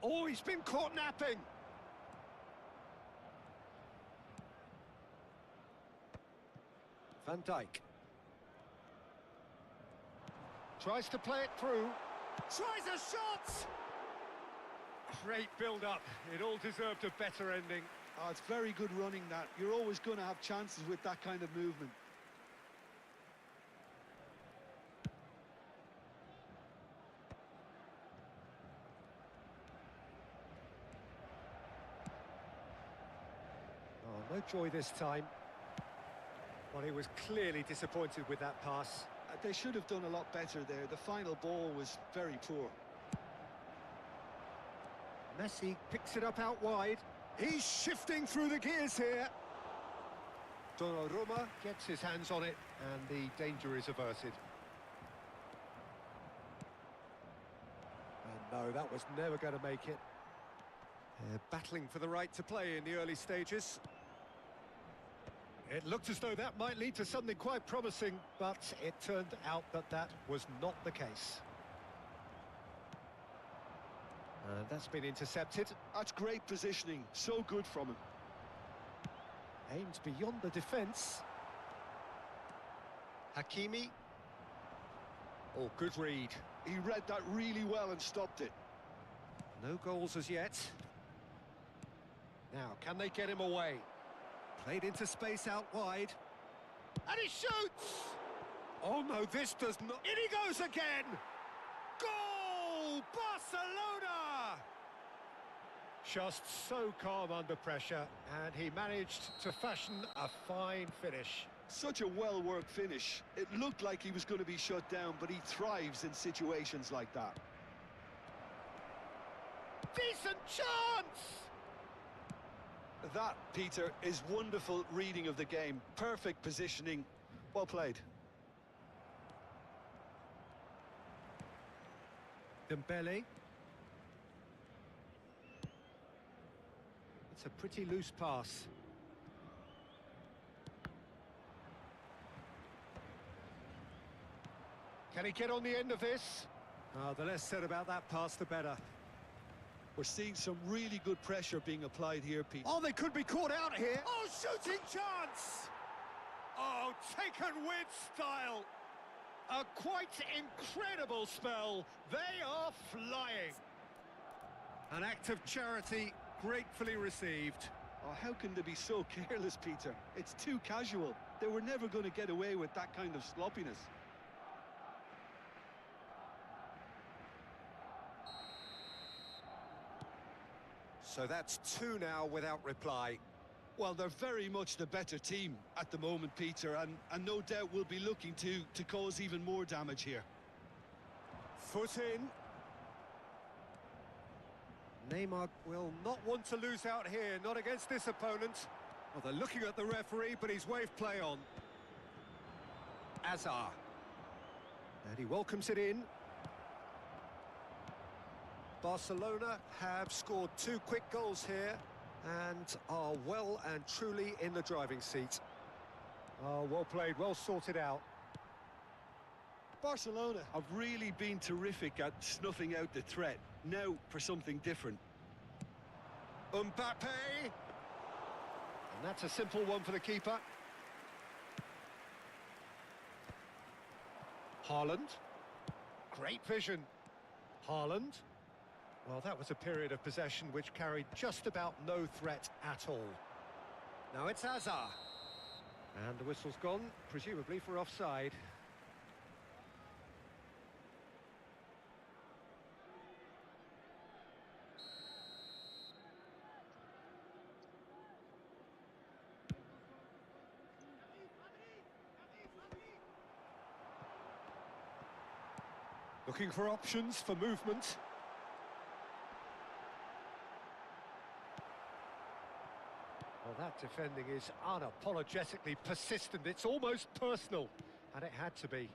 Oh, he's been caught napping. Van Dijk. Tries to play it through. Tries a shot! Great build-up. It all deserved a better ending. Oh, it's very good running, that. You're always going to have chances with that kind of movement. Oh, no joy this time. Well, he was clearly disappointed with that pass. They should have done a lot better there. The final ball was very poor. Messi picks it up out wide. He's shifting through the gears here. Donnarumma gets his hands on it, and the danger is averted. And no, that was never going to make it. They're battling for the right to play in the early stages. It looked as though that might lead to something quite promising, but it turned out that that was not the case. And that's been intercepted. That's great positioning. So good from him. Aimed beyond the defence. Hakimi. Oh, good read. He read that really well and stopped it. No goals as yet. Now, can they get him away? Played into space out wide. And he shoots! Oh no, this does not... In he goes again! Goal! Oh, Barcelona! Just so calm under pressure, and he managed to fashion a fine finish. Such a well-worked finish. It looked like he was going to be shut down, but he thrives in situations like that. Decent chance! That, Peter, is wonderful reading of the game. Perfect positioning. Well played. Dembele. It's a pretty loose pass. Can he get on the end of this? Oh, the less said about that pass, the better. We're seeing some really good pressure being applied here, Pete. Oh, they could be caught out here. Oh, shooting chance! Oh, taken with style. A quite incredible spell. They are flying. An act of charity gratefully received. Oh, how can they be so careless, Peter? It's too casual. They were never going to get away with that kind of sloppiness. So that's two now without reply. Well, they're very much the better team at the moment, Peter, and no doubt will be looking to cause even more damage here. Foot in. Neymar will not want to lose out here, not against this opponent. Well, they're looking at the referee, but he's waved play on. Azar. And he welcomes it in. Barcelona have scored two quick goals here and are well and truly in the driving seat. Oh, well played, well sorted out. Barcelona have really been terrific at snuffing out the threat. Now for something different. Mbappe! And that's a simple one for the keeper. Haaland. Great vision. Haaland. Well, that was a period of possession which carried just about no threat at all. Now it's Azar. And the whistle's gone, presumably for offside. Looking for options for movement. Well, that defending is unapologetically persistent. It's almost personal, and it had to be.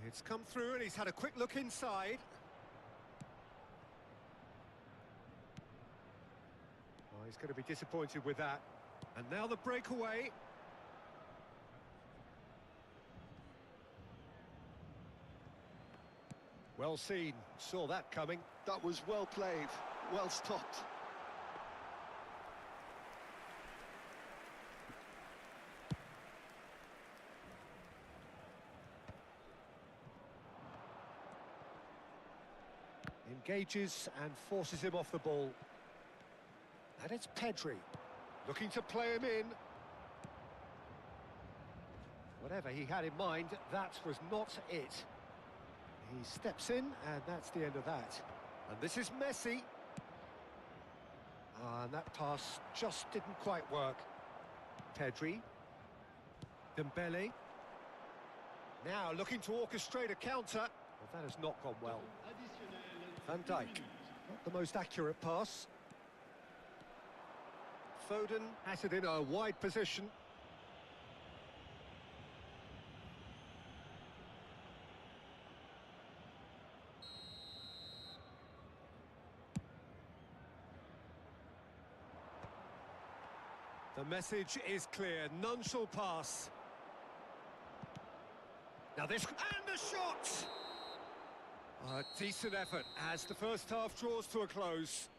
It's come through, and he's had a quick look inside. Oh, he's going to be disappointed with that. And now the breakaway. Well seen, saw that coming. That was well played, well stopped. Engages and forces him off the ball. And it's Pedri, looking to play him in. Whatever he had in mind, that was not it. He steps in, and that's the end of that. And this is Messi. And that pass just didn't quite work. Pedri. Dembele. Now looking to orchestrate a counter. Well, that has not gone well. Van Dijk. Not the most accurate pass. Foden has it in a wide position. The message is clear, none shall pass. Now this, and the shot! A decent effort as the first half draws to a close.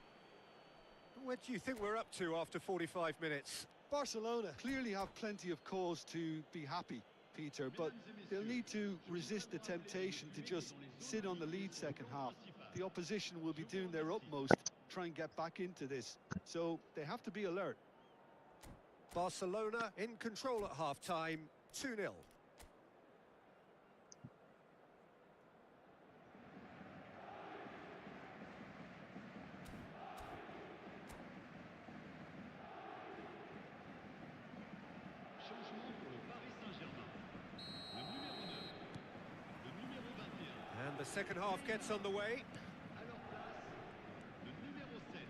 What do you think we're up to after 45 minutes? Barcelona clearly have plenty of cause to be happy, Peter, but they'll need to resist the temptation to just sit on the lead second half. The opposition will be doing their utmost to try and get back into this, so they have to be alert. Barcelona in control at half-time, 2-0. the second half gets underway. À leur place, le numéro 7,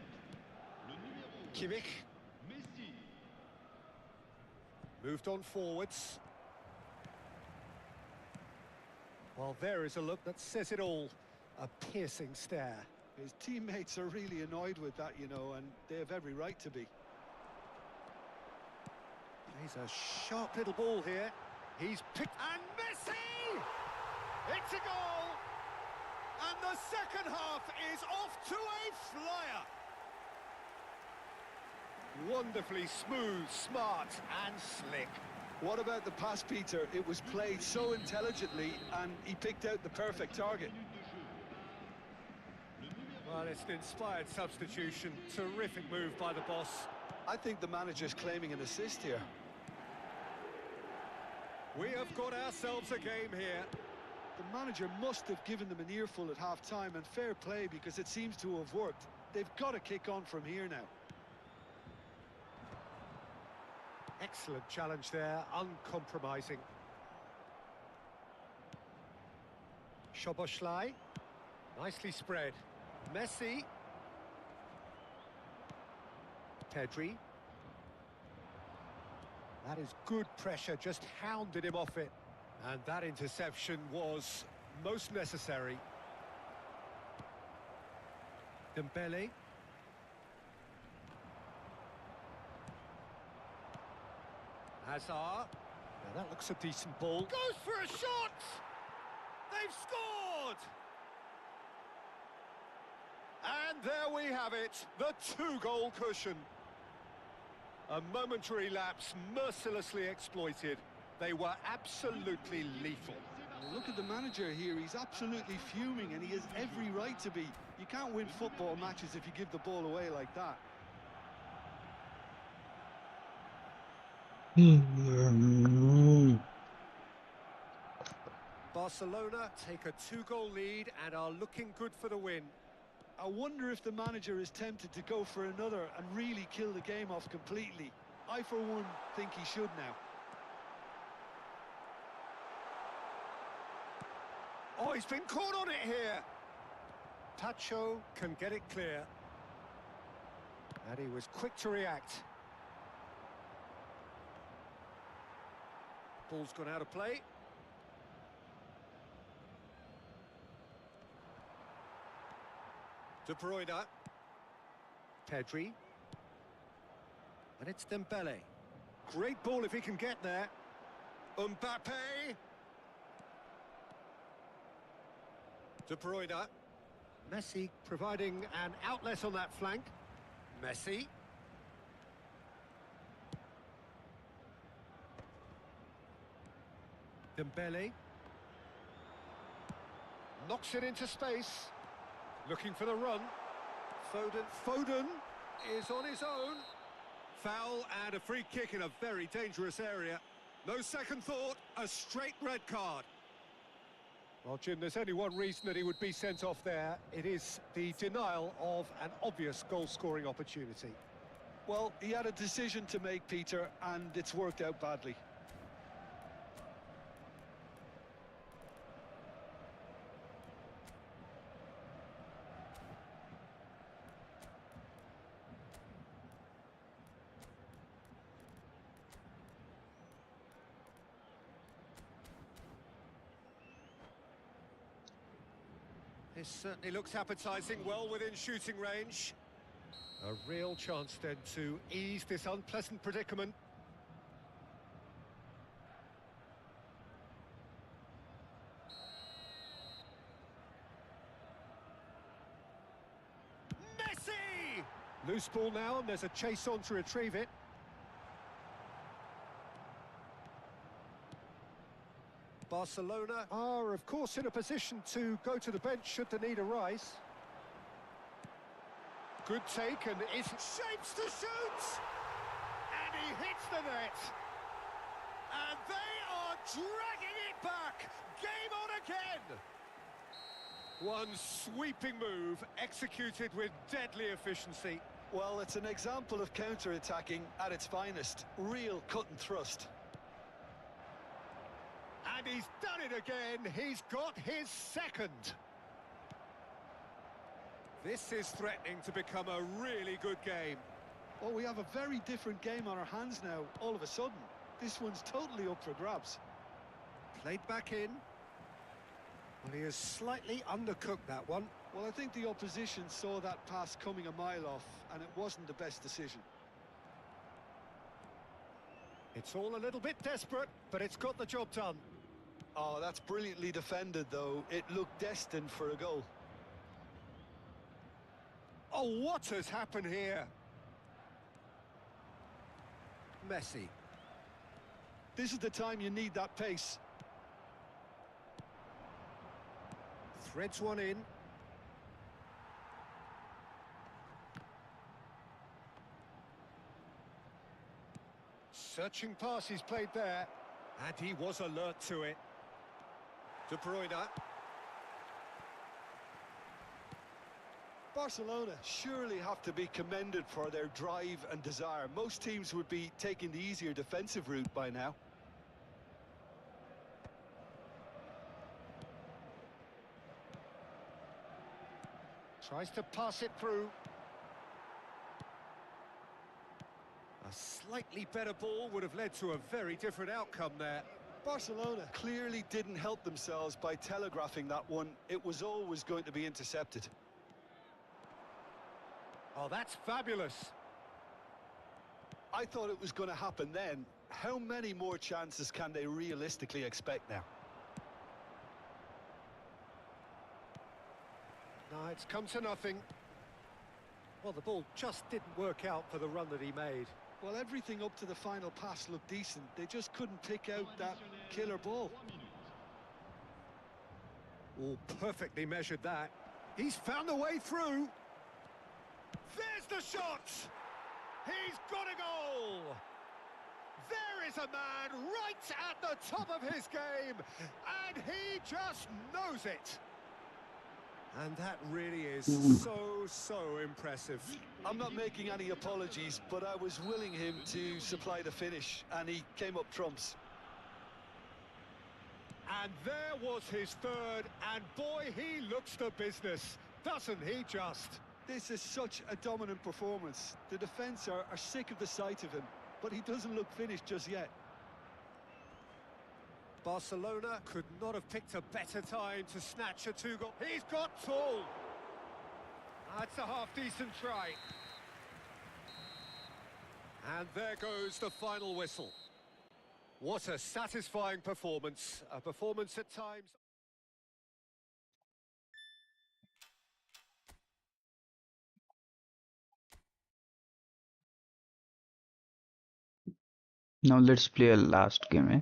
le numéro Kimmich Messi. moved on forwards. Well, there is a look that says it all. A piercing stare. His teammates are really annoyed with that, you know, and they have every right to be. He's a sharp little ball here. He's picked... And Messi! It's a goal! And the second half is off to a flyer. Wonderfully smooth, smart and slick. What about the pass, Peter? It was played so intelligently and he picked out the perfect target. Well, it's an inspired substitution. Terrific move by the boss. I think the manager's claiming an assist here. We have got ourselves a game here. The manager must have given them an earful at half-time, and fair play because it seems to have worked. They've got to kick on from here now. Excellent challenge there, uncompromising. Szoboszlai, nicely spread. Messi. Pedri. That is good pressure, just hounded him off it. And that interception was most necessary. Dembele. Hazard. Now that looks a decent ball. Goes for a shot! They've scored! And there we have it, the two-goal cushion. A momentary lapse mercilessly exploited. They were absolutely lethal. Look at the manager here, he's absolutely fuming and he has every right to be. You can't win football matches if you give the ball away like that. Barcelona take a two-goal lead and are looking good for the win. I wonder if the manager is tempted to go for another and really kill the game off completely. I, for one, think he should now. Oh, he's been caught on it here. Tacho can get it clear. And he was quick to react. Ball's gone out of play. De Bruyne. Pedri. And it's Dembele. Great ball if he can get there. Mbappe. De Bruyne. Messi providing an outlet on that flank. Messi. Dembele. Knocks it into space. Looking for the run. Foden is on his own. Foul and a free kick in a very dangerous area. No second thought, a straight red card. Well, Jim, there's only one reason that he would be sent off there. It is the denial of an obvious goal-scoring opportunity. Well, he had a decision to make, Peter, and it's worked out badly. This certainly looks appetising, well within shooting range. A real chance then to ease this unpleasant predicament. Messi! Loose ball now, and there's a chase on to retrieve it. Barcelona are, of course, in a position to go to the bench should the need arise. Good take, and it shapes to shoot! And he hits the net. And they are dragging it back. Game on again. One sweeping move, executed with deadly efficiency. Well, it's an example of counter-attacking at its finest. Real cut and thrust. And he's done it again. He's got his second. This is threatening to become a really good game. Well, we have a very different game on our hands now, all of a sudden. This one's totally up for grabs. Played back in. Well, he has slightly undercooked that one. Well, I think the opposition saw that pass coming a mile off, and it wasn't the best decision. It's all a little bit desperate, but it's got the job done. Oh, that's brilliantly defended, though. It looked destined for a goal. Oh, what has happened here? Messi. This is the time you need that pace. Threads one in. Searching pass he's played there. And he was alert to it. De Bruyne. Barcelona surely have to be commended for their drive and desire. Most teams would be taking the easier defensive route by now. Tries to pass it through. A slightly better ball would have led to a very different outcome there. Barcelona clearly didn't help themselves by telegraphing that one. It was always going to be intercepted. Oh, that's fabulous. I thought it was going to happen then. How many more chances can they realistically expect now? No, it's come to nothing. Well, the ball just didn't work out for the run that he made. Well, everything up to the final pass looked decent. They just couldn't pick out that killer ball. Oh, perfectly measured that. He's found a way through. There's the shot! He's got a goal! There is a man right at the top of his game, and he just knows it. And that really is so impressive. I'm not making any apologies, but I was willing him to supply the finish, and he came up trumps. And there was his third, and boy, he looks the business, doesn't he just? This is such a dominant performance. The defence are sick of the sight of him, but he doesn't look finished just yet. Barcelona could not have picked a better time to snatch a two-goal. He's got tall. That's a half-decent try. And there goes the final whistle. What a satisfying performance. A performance at times... Now let's play a last game, eh?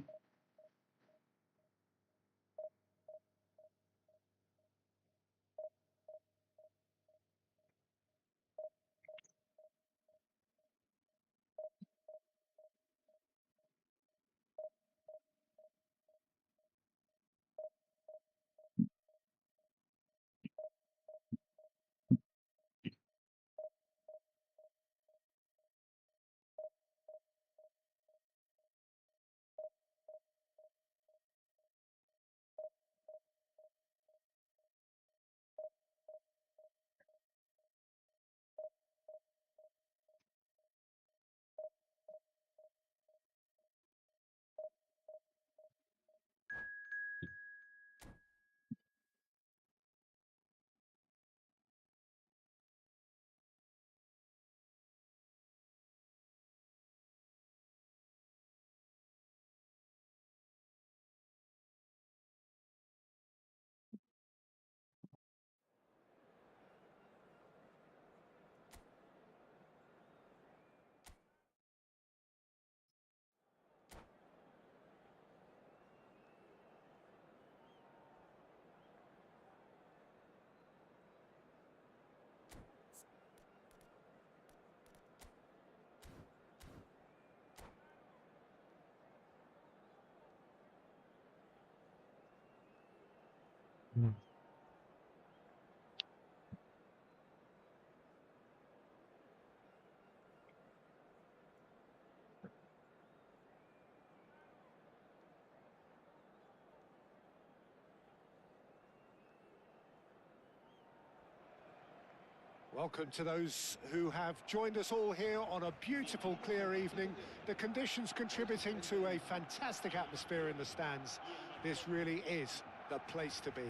Welcome to those who have joined us all here on a beautiful, clear evening. The conditions contributing to a fantastic atmosphere in the stands. This really is the place to be.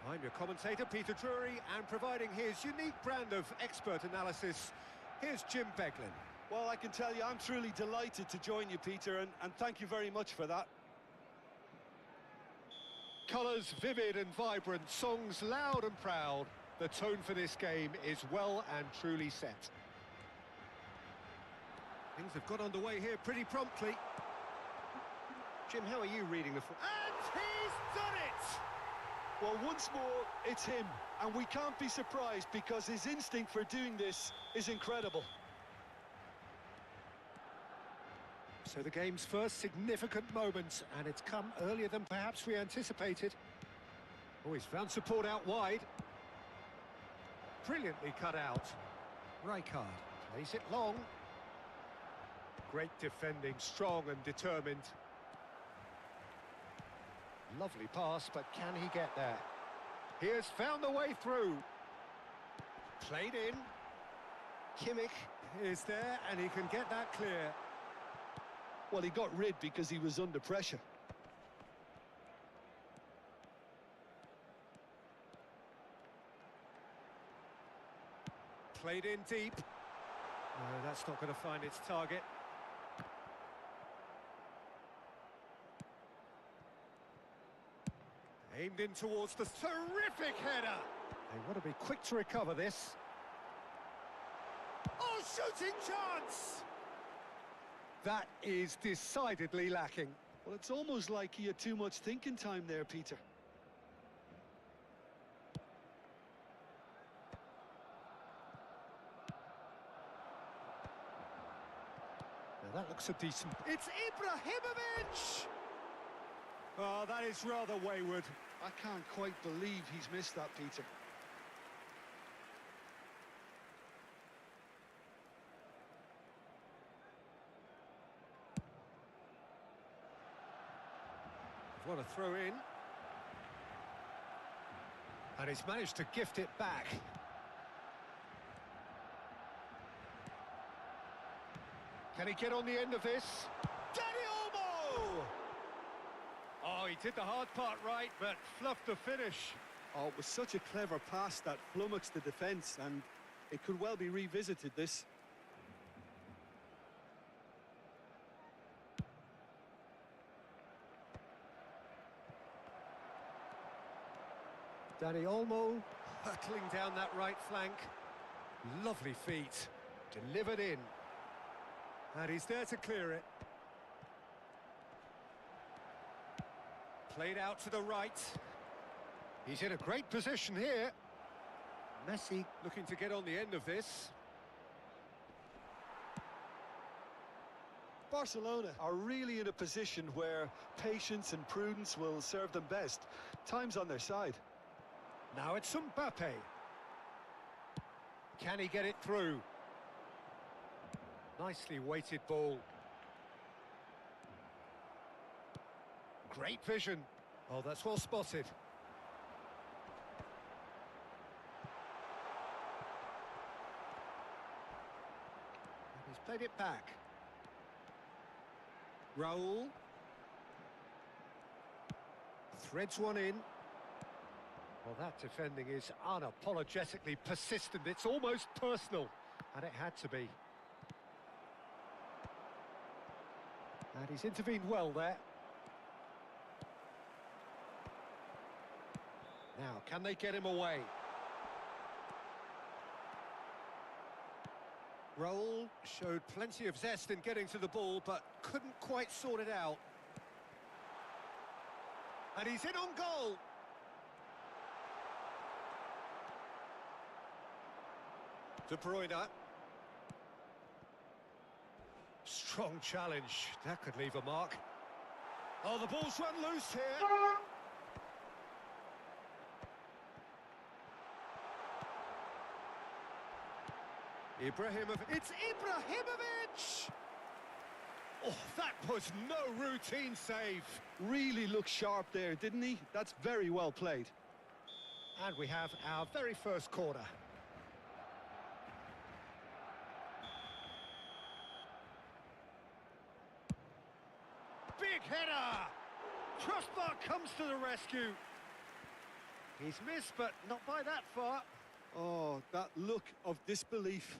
I'm your commentator, Peter Drury, and providing his unique brand of expert analysis, here's Jim Beglin. Well, I can tell you I'm truly delighted to join you, Peter, and thank you very much for that. Colours vivid and vibrant, songs loud and proud. The tone for this game is well and truly set. Things have got underway here pretty promptly. Jim, how are you reading the... And he's done it! Well, once more, it's him, and we can't be surprised because his instinct for doing this is incredible. So the game's first significant moment, and it's come earlier than perhaps we anticipated. Oh, he's found support out wide. Brilliantly cut out. Rijkaard plays it long. Great defending, strong and determined. Lovely pass, but can he get there? He has found the way through. Played in. Kimmich is there, and he can get that clear. Well, he got rid because he was under pressure. Played in deep. No, that's not going to find its target. Aimed in towards the terrific header. They want to be quick to recover this. Oh, shooting chance! That is decidedly lacking. Well, it's almost like he had too much thinking time there, Peter. Now that looks a decent... It's Ibrahimovic! Oh, that is rather wayward. I can't quite believe he's missed that, Peter. What a throw in. And he's managed to gift it back. Can he get on the end of this? Dani Olmo! Oh, he did the hard part right, but fluffed the finish. Oh, it was such a clever pass that flummoxed the defence, and it could well be revisited, this. Dani Olmo hurtling down that right flank. Lovely feet. Delivered in. And he's there to clear it. Played out to the right. He's in a great position here. Messi looking to get on the end of this. Barcelona are really in a position where patience and prudence will serve them best. Time's on their side. Now it's Mbappe. Can he get it through? Nicely weighted ball. Great vision. Oh, that's well spotted. And he's played it back. Raul. Threads one in. Well, that defending is unapologetically persistent. It's almost personal, and it had to be. And he's intervened well there. Now, can they get him away? Raul showed plenty of zest in getting to the ball, but couldn't quite sort it out. And he's in on goal. De Bruyne. Strong challenge. That could leave a mark. Oh, the ball's run loose here. Ibrahimovic. It's Ibrahimovic! Oh, that was no routine save. Really looked sharp there, didn't he? That's very well played. And we have our very first corner. header! Crossbar comes to the rescue. He's missed, but not by that far. Oh, that look of disbelief.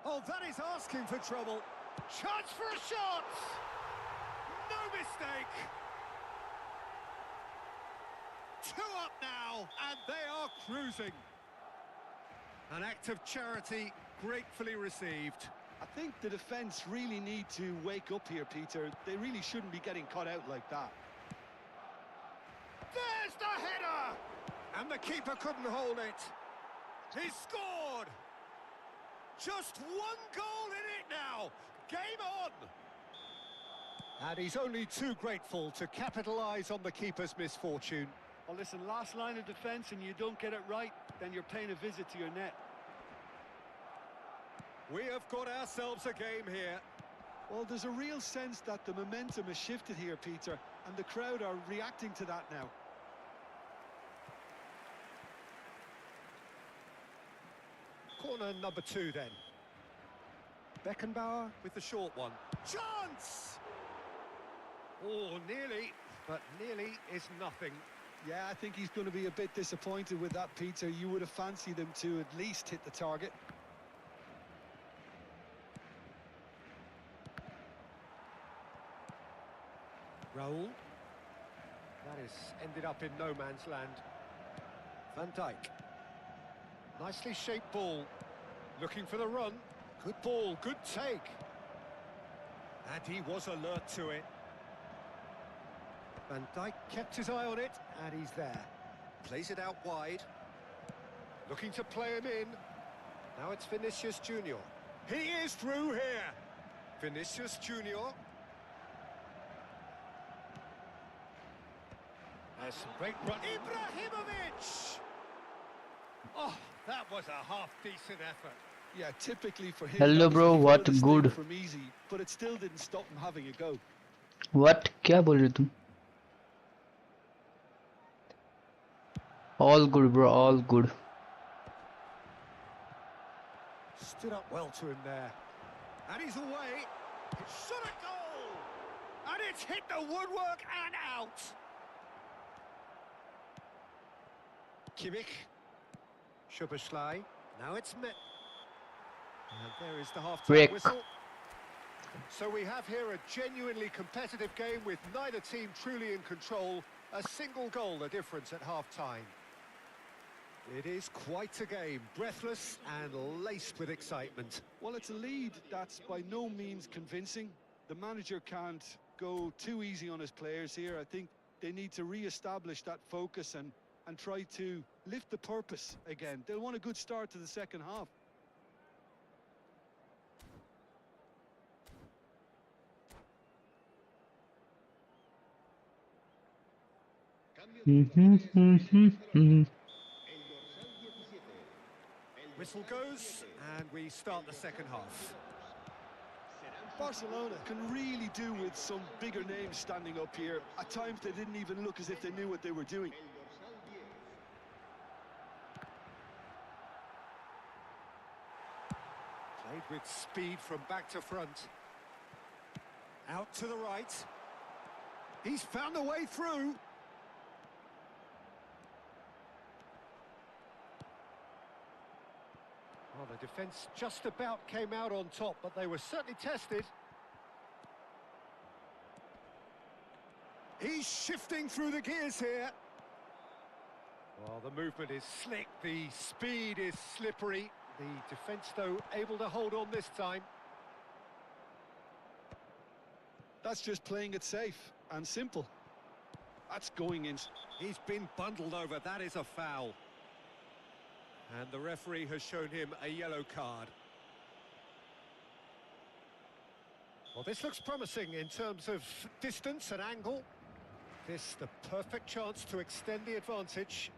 Oh, that is asking for trouble. Chance for a shot! No mistake! 2 up now, and they are cruising. An act of charity gratefully received. I think the defence really need to wake up here, Peter. They really shouldn't be getting caught out like that. There's the header! And the keeper couldn't hold it. He scored! Just 1 goal in it now. Game on! And he's only too grateful to capitalise on the keeper's misfortune. Well, listen, last line of defence and you don't get it right, then you're paying a visit to your net. We have got ourselves a game here. Well, there's a real sense that the momentum has shifted here, Peter, and the crowd are reacting to that now. Corner number 2 then. Beckenbauer with the short one. Chance! Oh, nearly, but nearly is nothing. Yeah, I think he's going to be a bit disappointed with that, Peter. You would have fancied him to at least hit the target. Raul. That is ended up in no man's land. Van Dijk. Nicely shaped ball. Looking for the run. Good ball, good take. And he was alert to it. Van Dijk kept his eye on it, and he's there. Plays it out wide. Looking to play him in. Now it's Vinicius Junior. He is through here. Vinicius Junior. There's some great run. Ibrahimovic! Oh, that was a half-decent effort. Yeah, typically for him. Hello, that was bro, the what furthest good. thing from easy, but it still didn't stop him having a go. What? क्या बोल रहे तुम? All good, bro. All good. Stood up well to him there. And he's away. It's shot a goal! And it's hit the woodwork and out! Kimmich. Szoboszlai. Now it's met. And there is the half-time Break. whistle. So we have here a genuinely competitive game with neither team truly in control. A single goal the difference at half-time. It is quite a game, breathless and laced with excitement. Well, it's a lead that's by no means convincing. The manager can't go too easy on his players here. I think they need to re-establish that focus and try to lift the purpose again. They'll want a good start to the second half. Whistle goes, and we start the second half. Barcelona can really do with some bigger names standing up here. At times they didn't even look as if they knew what they were doing. Played with speed from back to front. Out to the right. He's found a way through. Well, the defence just about came out on top, but they were certainly tested. He's shifting through the gears here. Well, the movement is slick, the speed is slippery. The defence, though, able to hold on this time. That's just playing it safe and simple. That's going in. He's been bundled over, that is a foul. And the referee has shown him a yellow card. Well, this looks promising in terms of distance and angle. This, the perfect chance to extend the advantage.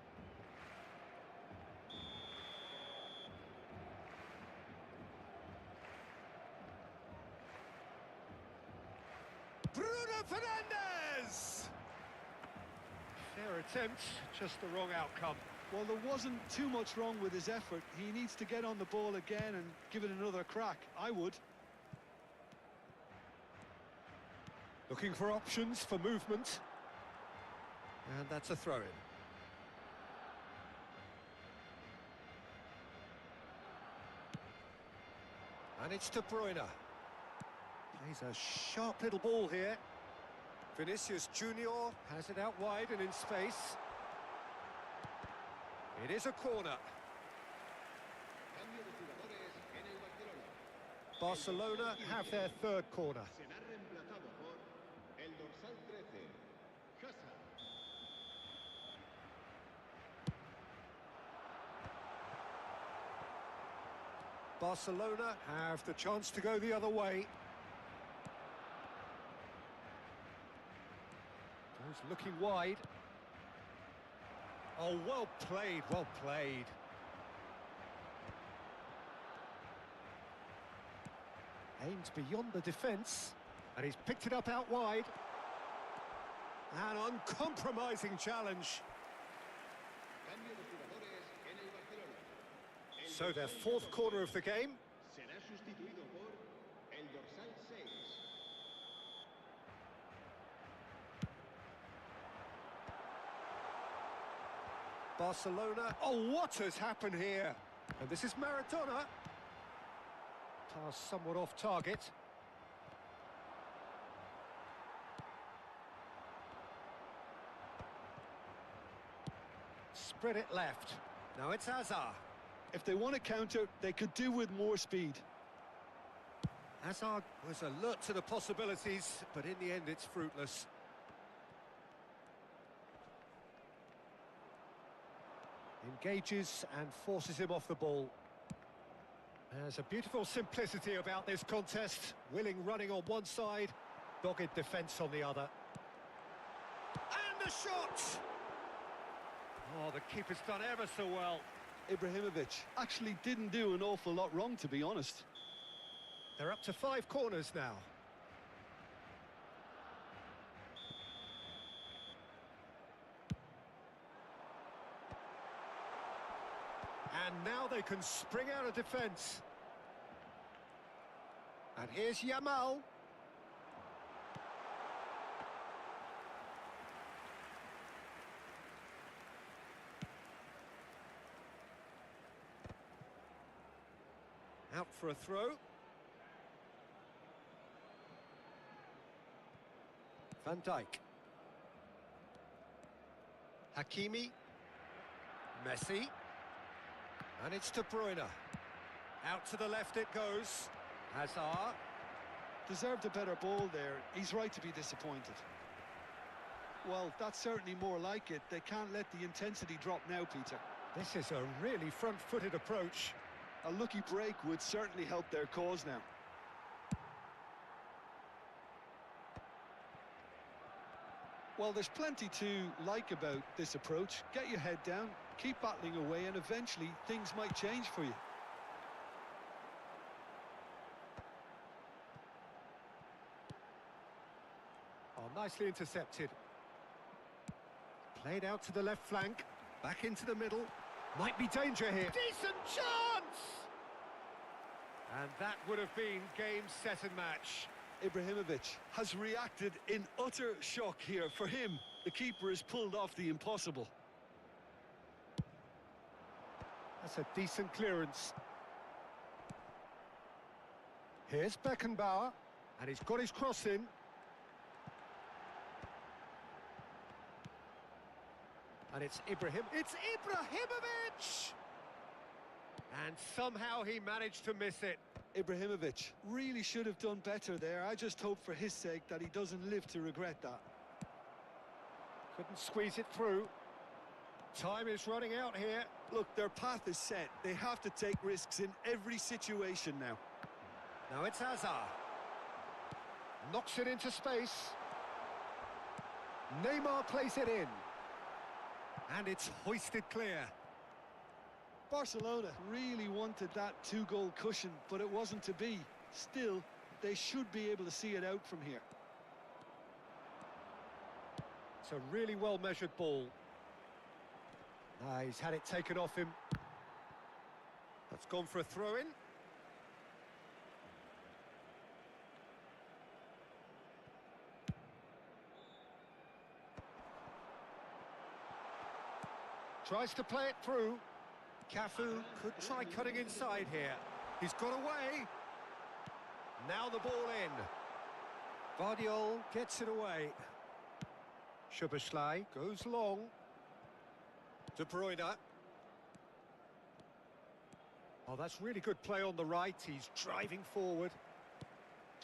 Bruno Fernandes! Fair attempt, just the wrong outcome. Well, there wasn't too much wrong with his effort. He needs to get on the ball again and give it another crack. I would. Looking for options for movement. And that's a throw-in. And it's De Bruyne. Plays a sharp little ball here. Vinicius Junior has it out wide and in space. It is a corner. Cambio de jugadores en el Barcelona. Barcelona have their third corner. Será reemplazado por el dorsal 13, Hazard. Barcelona have the chance to go the other way. Goes looking wide. Oh, well played, well played. Aims beyond the defence, and he's picked it up out wide. An uncompromising challenge. Cambio de jugadores en el Barcelona. El So their dorsal fourth 14 corner of the game. será sustituido por el dorsal 6. Barcelona. Oh, what has happened here? And this is Maradona. Pass somewhat off target. Spread it left. Now it's Hazard. If they want to counter, they could do with more speed. Hazard was alert to the possibilities, but in the end it's fruitless. Engages and forces him off the ball. There's a beautiful simplicity about this contest. Willing running on one side, dogged defence on the other. And the shot! Oh, the keeper's done ever so well. Ibrahimovic actually didn't do an awful lot wrong, to be honest. They're up to 5 corners now. And now they can spring out of defence. And here's Yamal. Out for a throw. Van Dijk. Hakimi. Messi. And it's De Bruyne. Out to the left it goes. Hazard. Deserved a better ball there. He's right to be disappointed. Well, that's certainly more like it. They can't let the intensity drop now, Peter. This is a really front-footed approach. A lucky break would certainly help their cause now. Well, there's plenty to like about this approach. Get your head down, keep battling away, and eventually things might change for you. Oh, nicely intercepted. Played out to the left flank. Back into the middle. Might be danger here. Decent chance! And that would have been game, set and match. Ibrahimovic has reacted in utter shock here. For him, the keeper has pulled off the impossible. That's a decent clearance. Here's Beckenbauer. And he's got his cross in. And it's Ibrahimovic. And somehow he managed to miss it. Ibrahimovic really should have done better there. I just hope for his sake that he doesn't live to regret that. Couldn't squeeze it through. Time is running out here. Look, their path is set. They have to take risks in every situation now. Now it's Hazard. Knocks it into space. Neymar plays it in. And it's hoisted clear. Barcelona really wanted that 2-goal cushion, but it wasn't to be. Still, they should be able to see it out from here. It's a really well-measured ball. He's had it taken off him. That's gone for a throw-in. Tries to play it through. Cafu could try cutting inside here. He's got away. Now the ball in. Vardiol gets it away. Szoboszlai goes long. De Bruyne. Oh, that's really good play on the right. He's driving forward.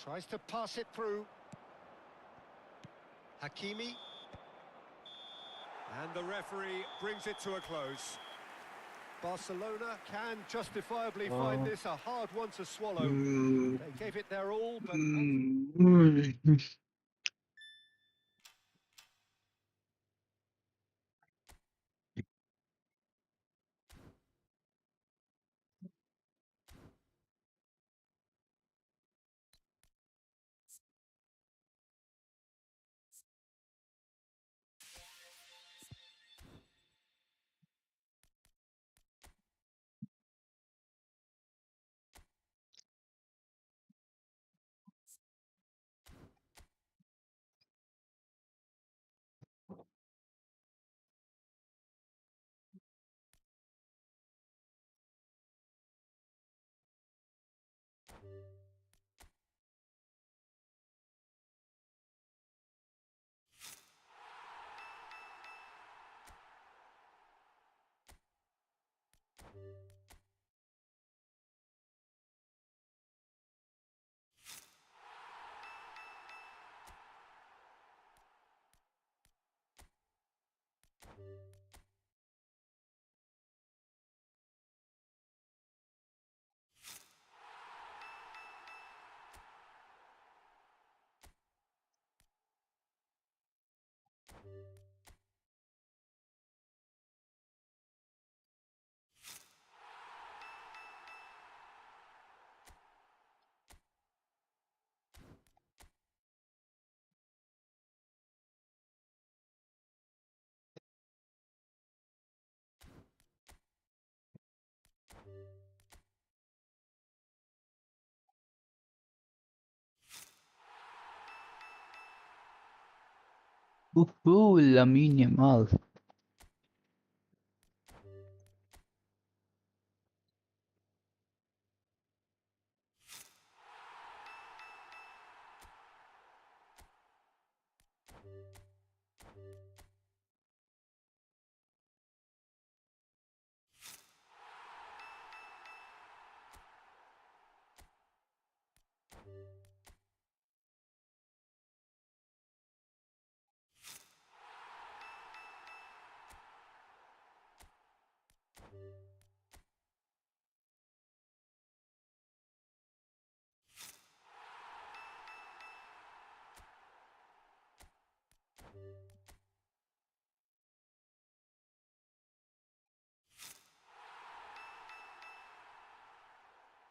Tries to pass it through. Hakimi. And the referee brings it to a close. Barcelona can justifiably find this a hard one to swallow. They gave it their all, but... Lamine Yamal.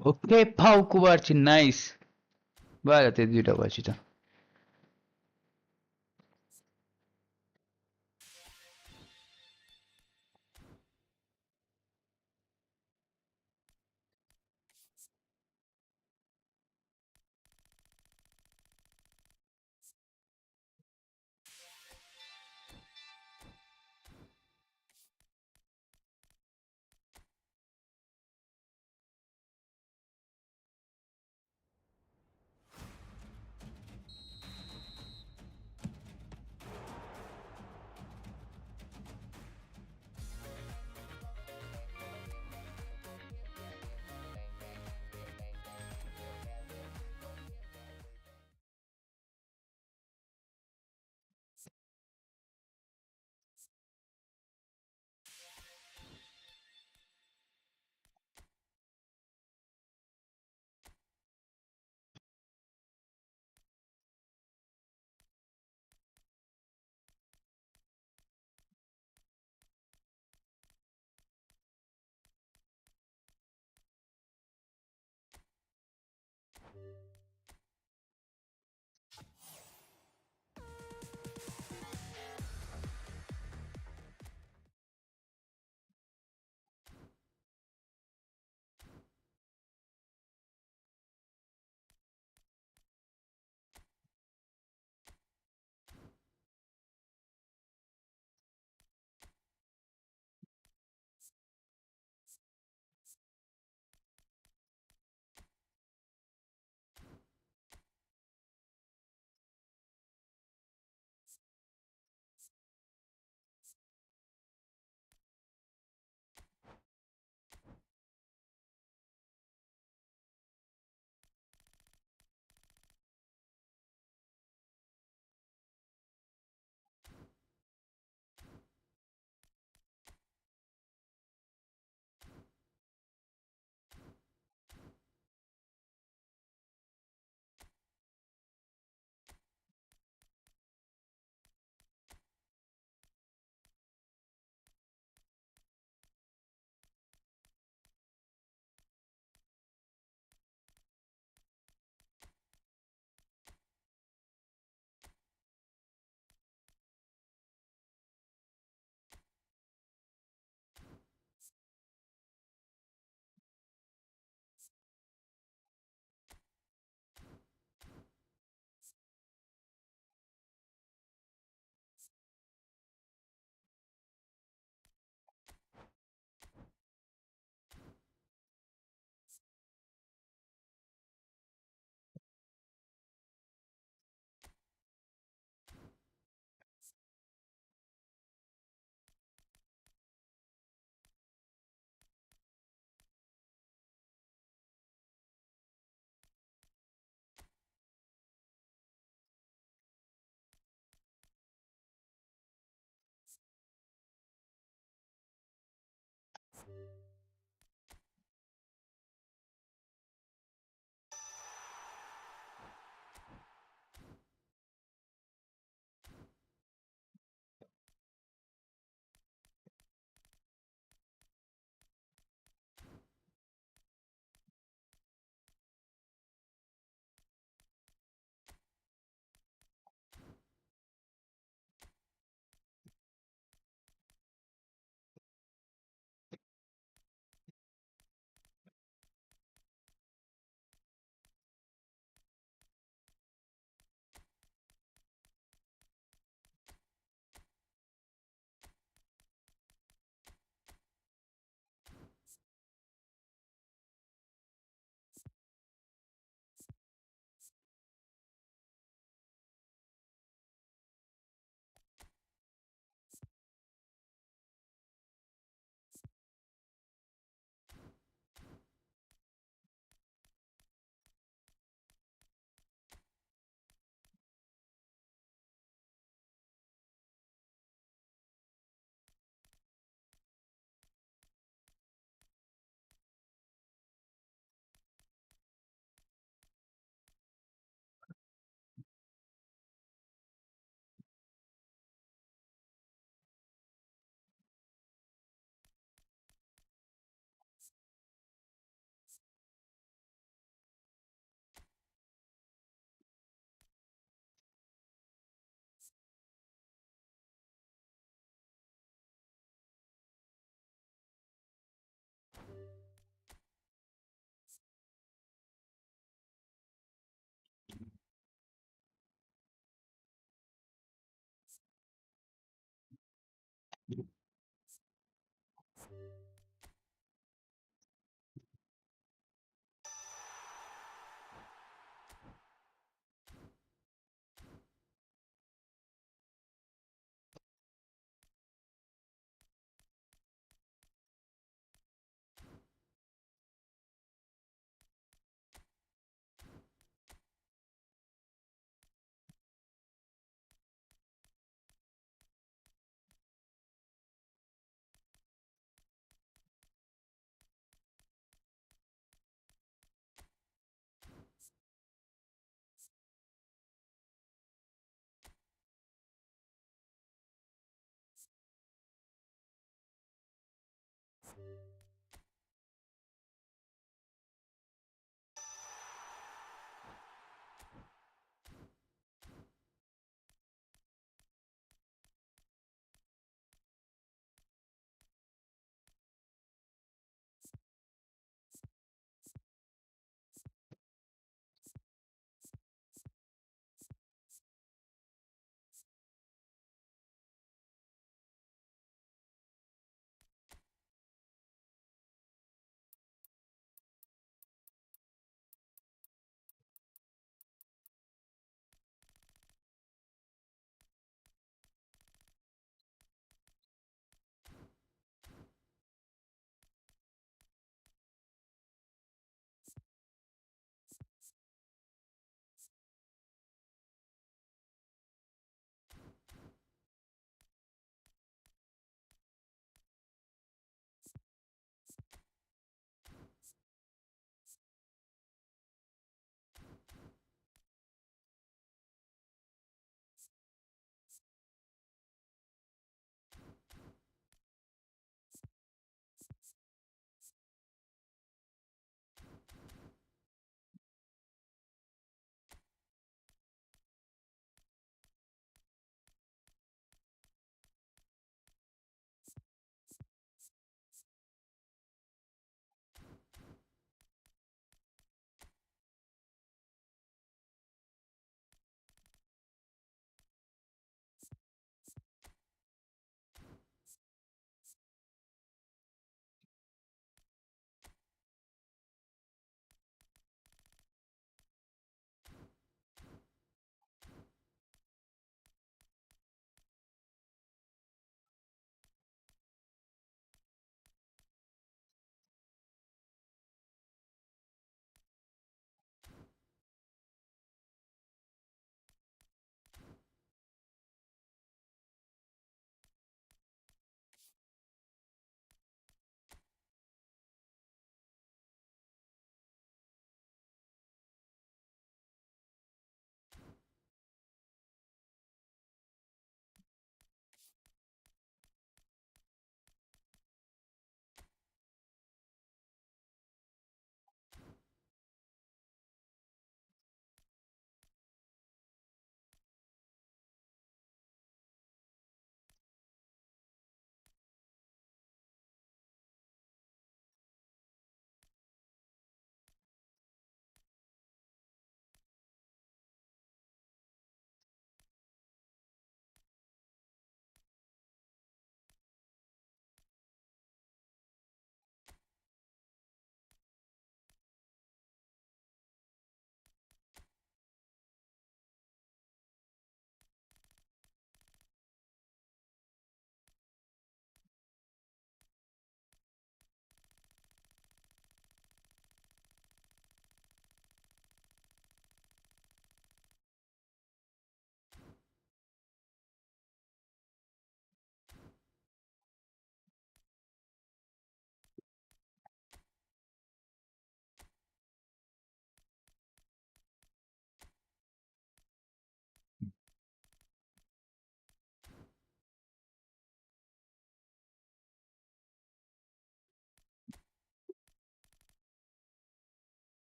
Okay, Pau Kubarci, nice. Vale, te duita barci ta.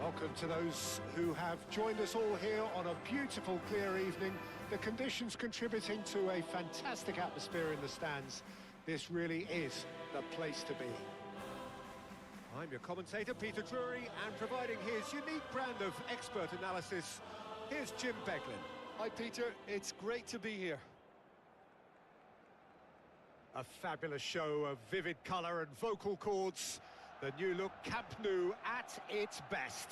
Welcome to those who have joined us all here on a beautiful, clear evening. The conditions contributing to a fantastic atmosphere in the stands. This really is the place to be. I'm your commentator, Peter Drury, and providing his unique brand of expert analysis, here's Jim Beglin. Hi, Peter. It's great to be here. A fabulous show of vivid colour and vocal cords. The new look Camp Nou at its best.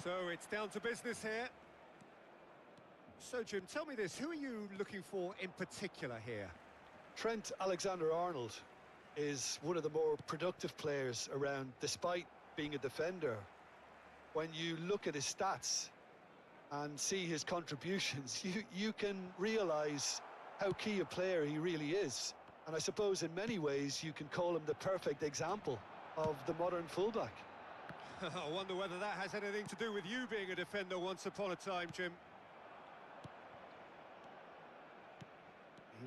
So it's down to business here. So Jim, tell me this, who are you looking for in particular here? Trent Alexander-Arnold is one of the more productive players around, despite being a defender. When you look at his stats and see his contributions, you can realise how key a player he really is. And I suppose in many ways you can call him the perfect example of the modern fullback. I wonder whether that has anything to do with you being a defender once upon a time, Jim.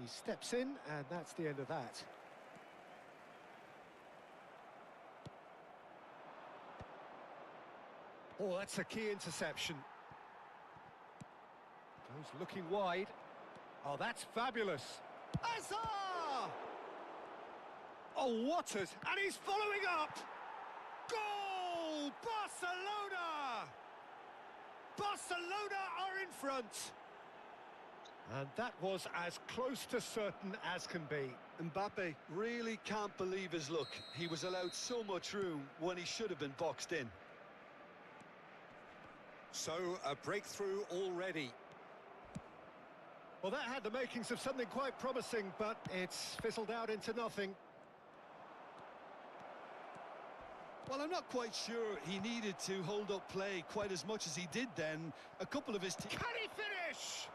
He steps in, and that's the end of that. Oh, that's a key interception. Goes looking wide. Oh, that's fabulous. Azar! Oh, what and he's following up! Goal! Barcelona! Barcelona are in front. And that was as close to certain as can be. Mbappe really can't believe his luck. He was allowed so much room when he should have been boxed in. So, a breakthrough already. Well, that had the makings of something quite promising, but it's fizzled out into nothing. Well, I'm not quite sure he needed to hold up play quite as much as he did then. A couple of his... Can he finish?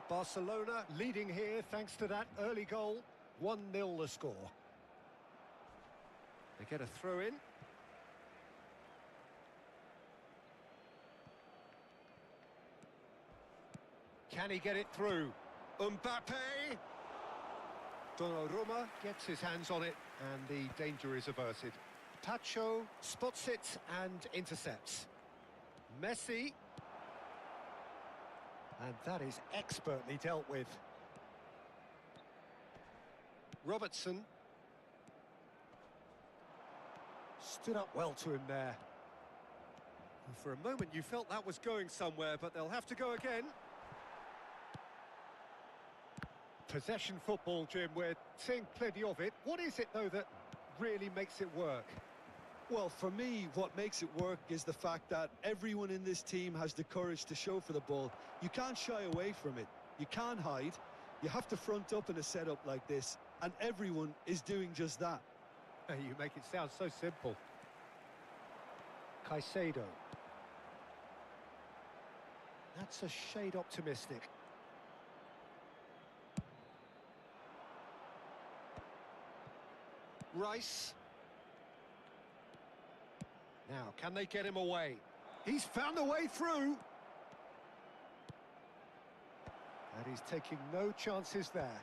Barcelona leading here thanks to that early goal. 1-0 the score. They get a throw in. Can he get it through? Mbappe! Donnarumma gets his hands on it and the danger is averted. Pacho spots it and intercepts. Messi. And that is expertly dealt with. Robertson. Stood up well to him there. And for a moment you felt that was going somewhere, but they'll have to go again. Possession football, Jim, we're seeing plenty of it. What is it, though, that really makes it work? Well, for me, what makes it work is the fact that everyone in this team has the courage to show for the ball. You can't shy away from it. You can't hide. You have to front up in a setup like this, and everyone is doing just that. You make it sound so simple. Caicedo. That's a shade optimistic. Rice. Now, can they get him away? He's found a way through. And he's taking no chances there.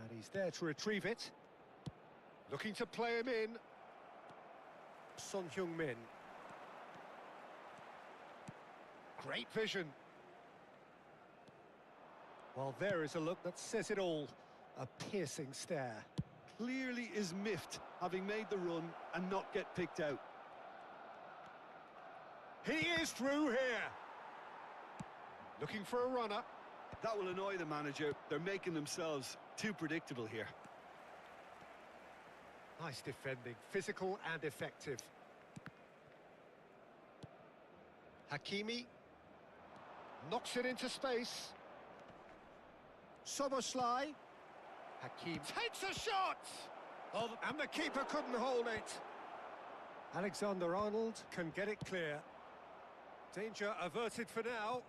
And he's there to retrieve it. Looking to play him in. Son Heung-min. Great vision. Well, there is a look that says it all. A piercing stare. Clearly is miffed, having made the run and not get picked out. He is through here. Looking for a runner. That will annoy the manager. They're making themselves too predictable here. Nice defending, physical and effective. Hakimi knocks it into space. Soboslai. Hakim takes a shot! Oh, and the keeper couldn't hold it. Alexander-Arnold can get it clear. Danger averted for now.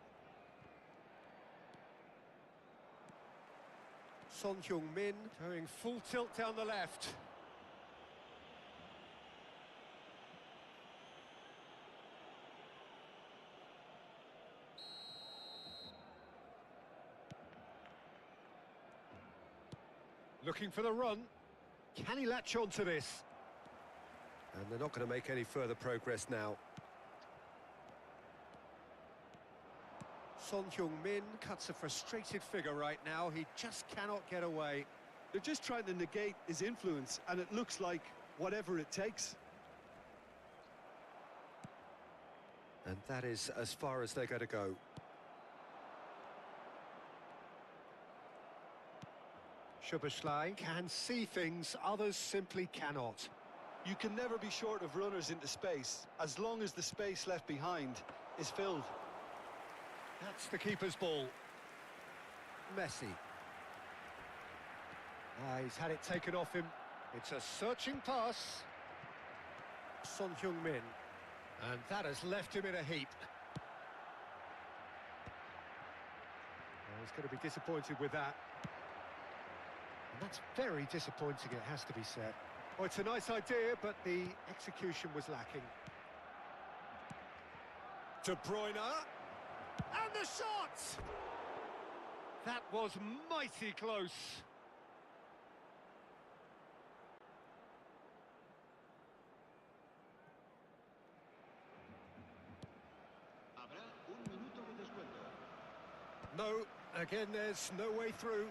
Son Heung-min going full tilt down the left. Looking for the run. Can he latch on to this? And they're not going to make any further progress now. Son Heung-min cuts a frustrated figure right now. He just cannot get away. They're just trying to negate his influence, and it looks like whatever it takes. And that is as far as they're going to go. Szoboszlai can see things others simply cannot. You can never be short of runners into space, as long as the space left behind is filled. That's the keeper's ball. Messi. He's had it taken off him. It's a searching pass. Son Heung-min. And that has left him in a heap. He's going to be disappointed with that. And that's very disappointing, it has to be said. Oh, it's a nice idea, but the execution was lacking. De Bruyne. And the shot! That was mighty close. Habrá un minuto de descuento. No, again, there's no way through.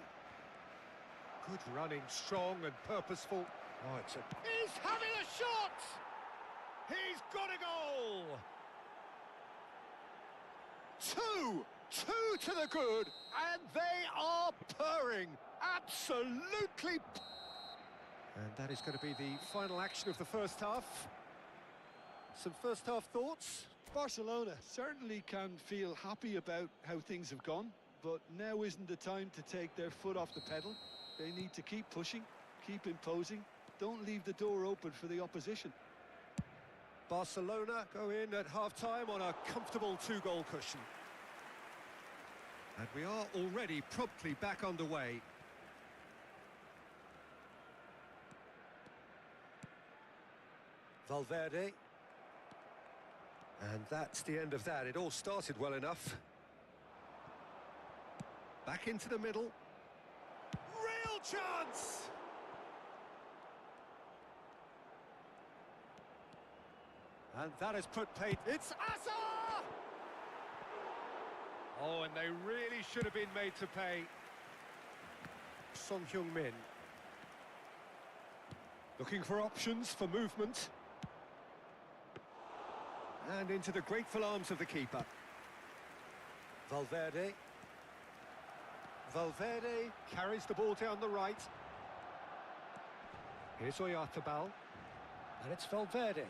Good running, strong and purposeful. Oh, it's a... He's having a shot! He's got a goal! Two to the good, and they are purring. Absolutely. And that is going to be the final action of the first half. Some first half thoughts? Barcelona certainly can feel happy about how things have gone, but now isn't the time to take their foot off the pedal. They need to keep pushing, keep imposing, don't leave the door open for the opposition. Barcelona go in at half-time on a comfortable two-goal cushion. And we are already promptly back underway. Valverde. And that's the end of that. It all started well enough. Back into the middle. Real chance! And that has put paid. It's Asa! Oh, and they really should have been made to pay. Son Heung-min. Looking for options for movement. And into the grateful arms of the keeper. Valverde. Valverde carries the ball down the right. Here's Oyarzabal. And it's Valverde.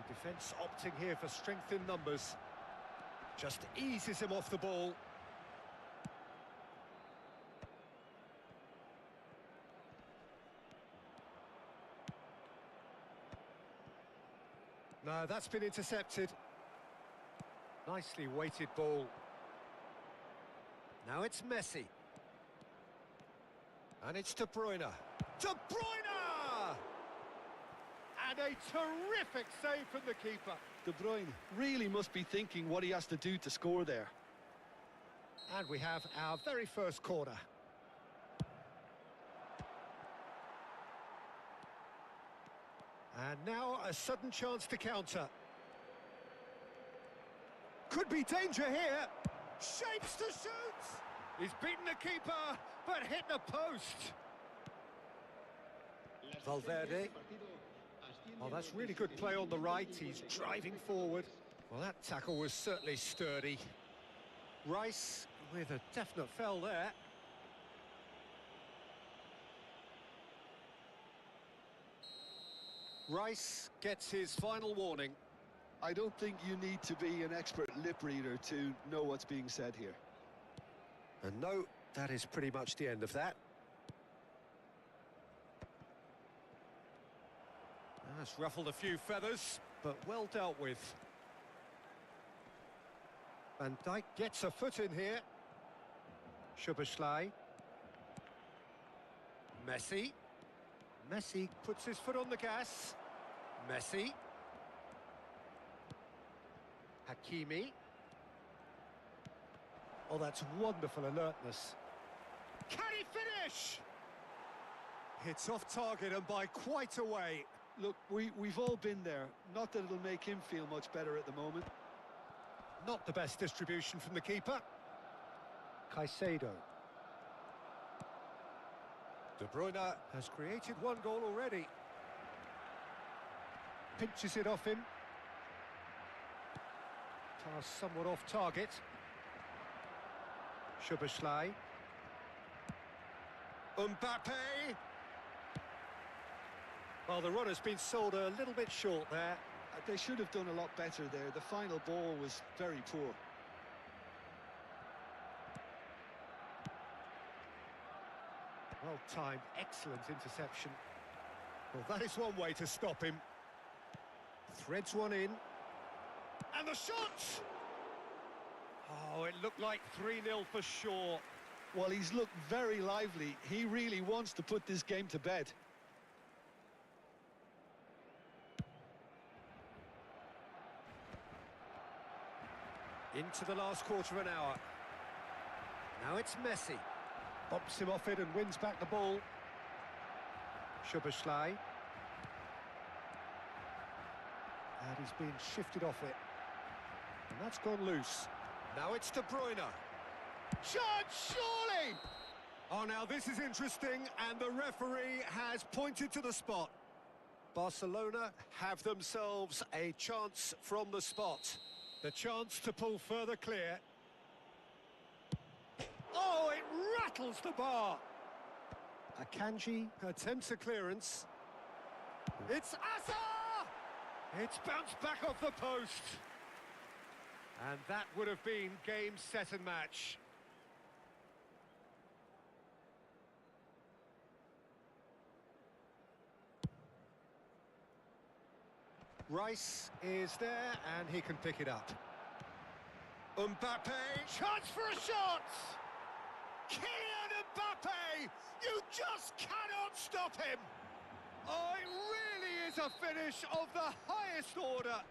The defence opting here for strength in numbers. Just eases him off the ball. No, that's been intercepted. Nicely weighted ball. Now it's Messi. And it's De Bruyne. De Bruyne! And a terrific save from the keeper. De Bruyne really must be thinking what he has to do to score there. And we have our very first corner. And now a sudden chance to counter. Could be danger here. Shapes to shoot. He's beaten the keeper, but hit the post. Valverde. Oh, that's really good play on the right. He's driving forward. Well, that tackle was certainly sturdy. Rice with a definite foul there. Rice gets his final warning. I don't think you need to be an expert lip reader to know what's being said here. And no, that is pretty much the end of that. That's ruffled a few feathers, but well dealt with. Van Dijk gets a foot in here. Szoboszlai. Messi. Messi puts his foot on the gas. Messi. Hakimi. Oh, that's wonderful alertness. Can he finish? It's off target and by quite a way. Look, we've all been there. Not that it'll make him feel much better at the moment. Not the best distribution from the keeper. Caicedo. De Bruyne has created one goal already. Pinches it off him. Pass somewhat off target. Szoboszlai. Mbappe. Well, the run has been sold a little bit short there. They should have done a lot better there. The final ball was very poor. Well-timed, excellent interception. Well, that is one way to stop him. Threads one in. And the shot! Oh, it looked like 3-0 for sure. Well, he's looked very lively. He really wants to put this game to bed. Into the last quarter of an hour. Now it's Messi. Bumps him off it and wins back the ball. Szoboszlai. And he's been shifted off it. And that's gone loose. Now it's De Bruyne. Shot, surely! Oh, now this is interesting, and the referee has pointed to the spot. Barcelona have themselves a chance from the spot. The chance to pull further clear. Oh, it rattles the bar. Akanji attempts a clearance. It's Asa! It's bounced back off the post. And that would have been game, set and match. Rice is there and he can pick it up. Mbappe, chance for a shot! Kylian Mbappe! You just cannot stop him! Oh, it really is a finish of the highest order.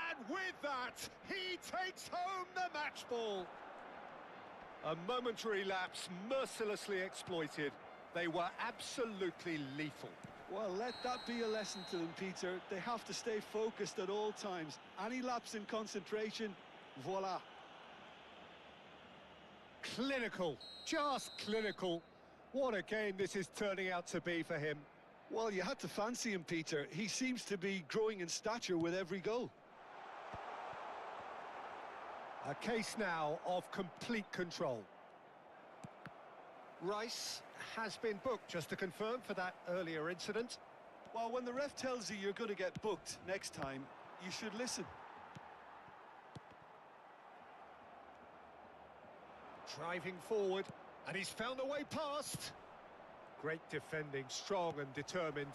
And with that, he takes home the match ball. A momentary lapse mercilessly exploited. They were absolutely lethal. Well, let that be a lesson to them, Peter. They have to stay focused at all times. Any lapse in concentration, voila. Clinical, just clinical. What a game this is turning out to be for him. Well, you had to fancy him, Peter. He seems to be growing in stature with every goal. A case now of complete control. Rice has been booked, just to confirm, for that earlier incident. Well, when the ref tells you you're going to get booked next time, you should listen. Driving forward, and he's found a way past. Great defending, strong and determined.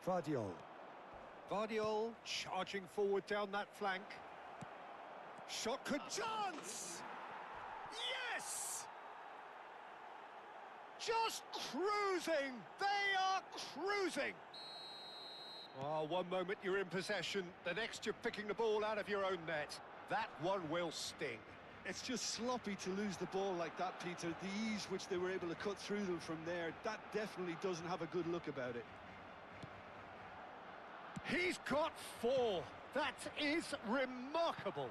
Vardiol. Vardiol charging forward down that flank. Shot could chance! Yes! Just cruising! They are cruising! Oh, one moment you're in possession, the next you're picking the ball out of your own net. That one will sting. It's just sloppy to lose the ball like that, Peter. The ease which they were able to cut through them from there, that definitely doesn't have a good look about it. He's got 4. That is remarkable.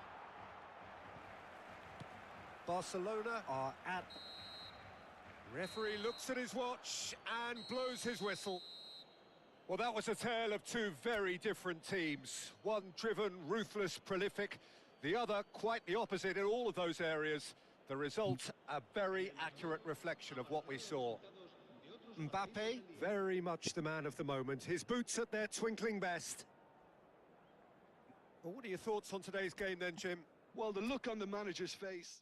Barcelona are at... Referee looks at his watch and blows his whistle. Well, that was a tale of two very different teams. One driven, ruthless, prolific. The other quite the opposite in all of those areas. The result, a very accurate reflection of what we saw. Mbappe, very much the man of the moment. His boots at their twinkling best. Well, what are your thoughts on today's game then, Jim? Well, the look on the manager's face.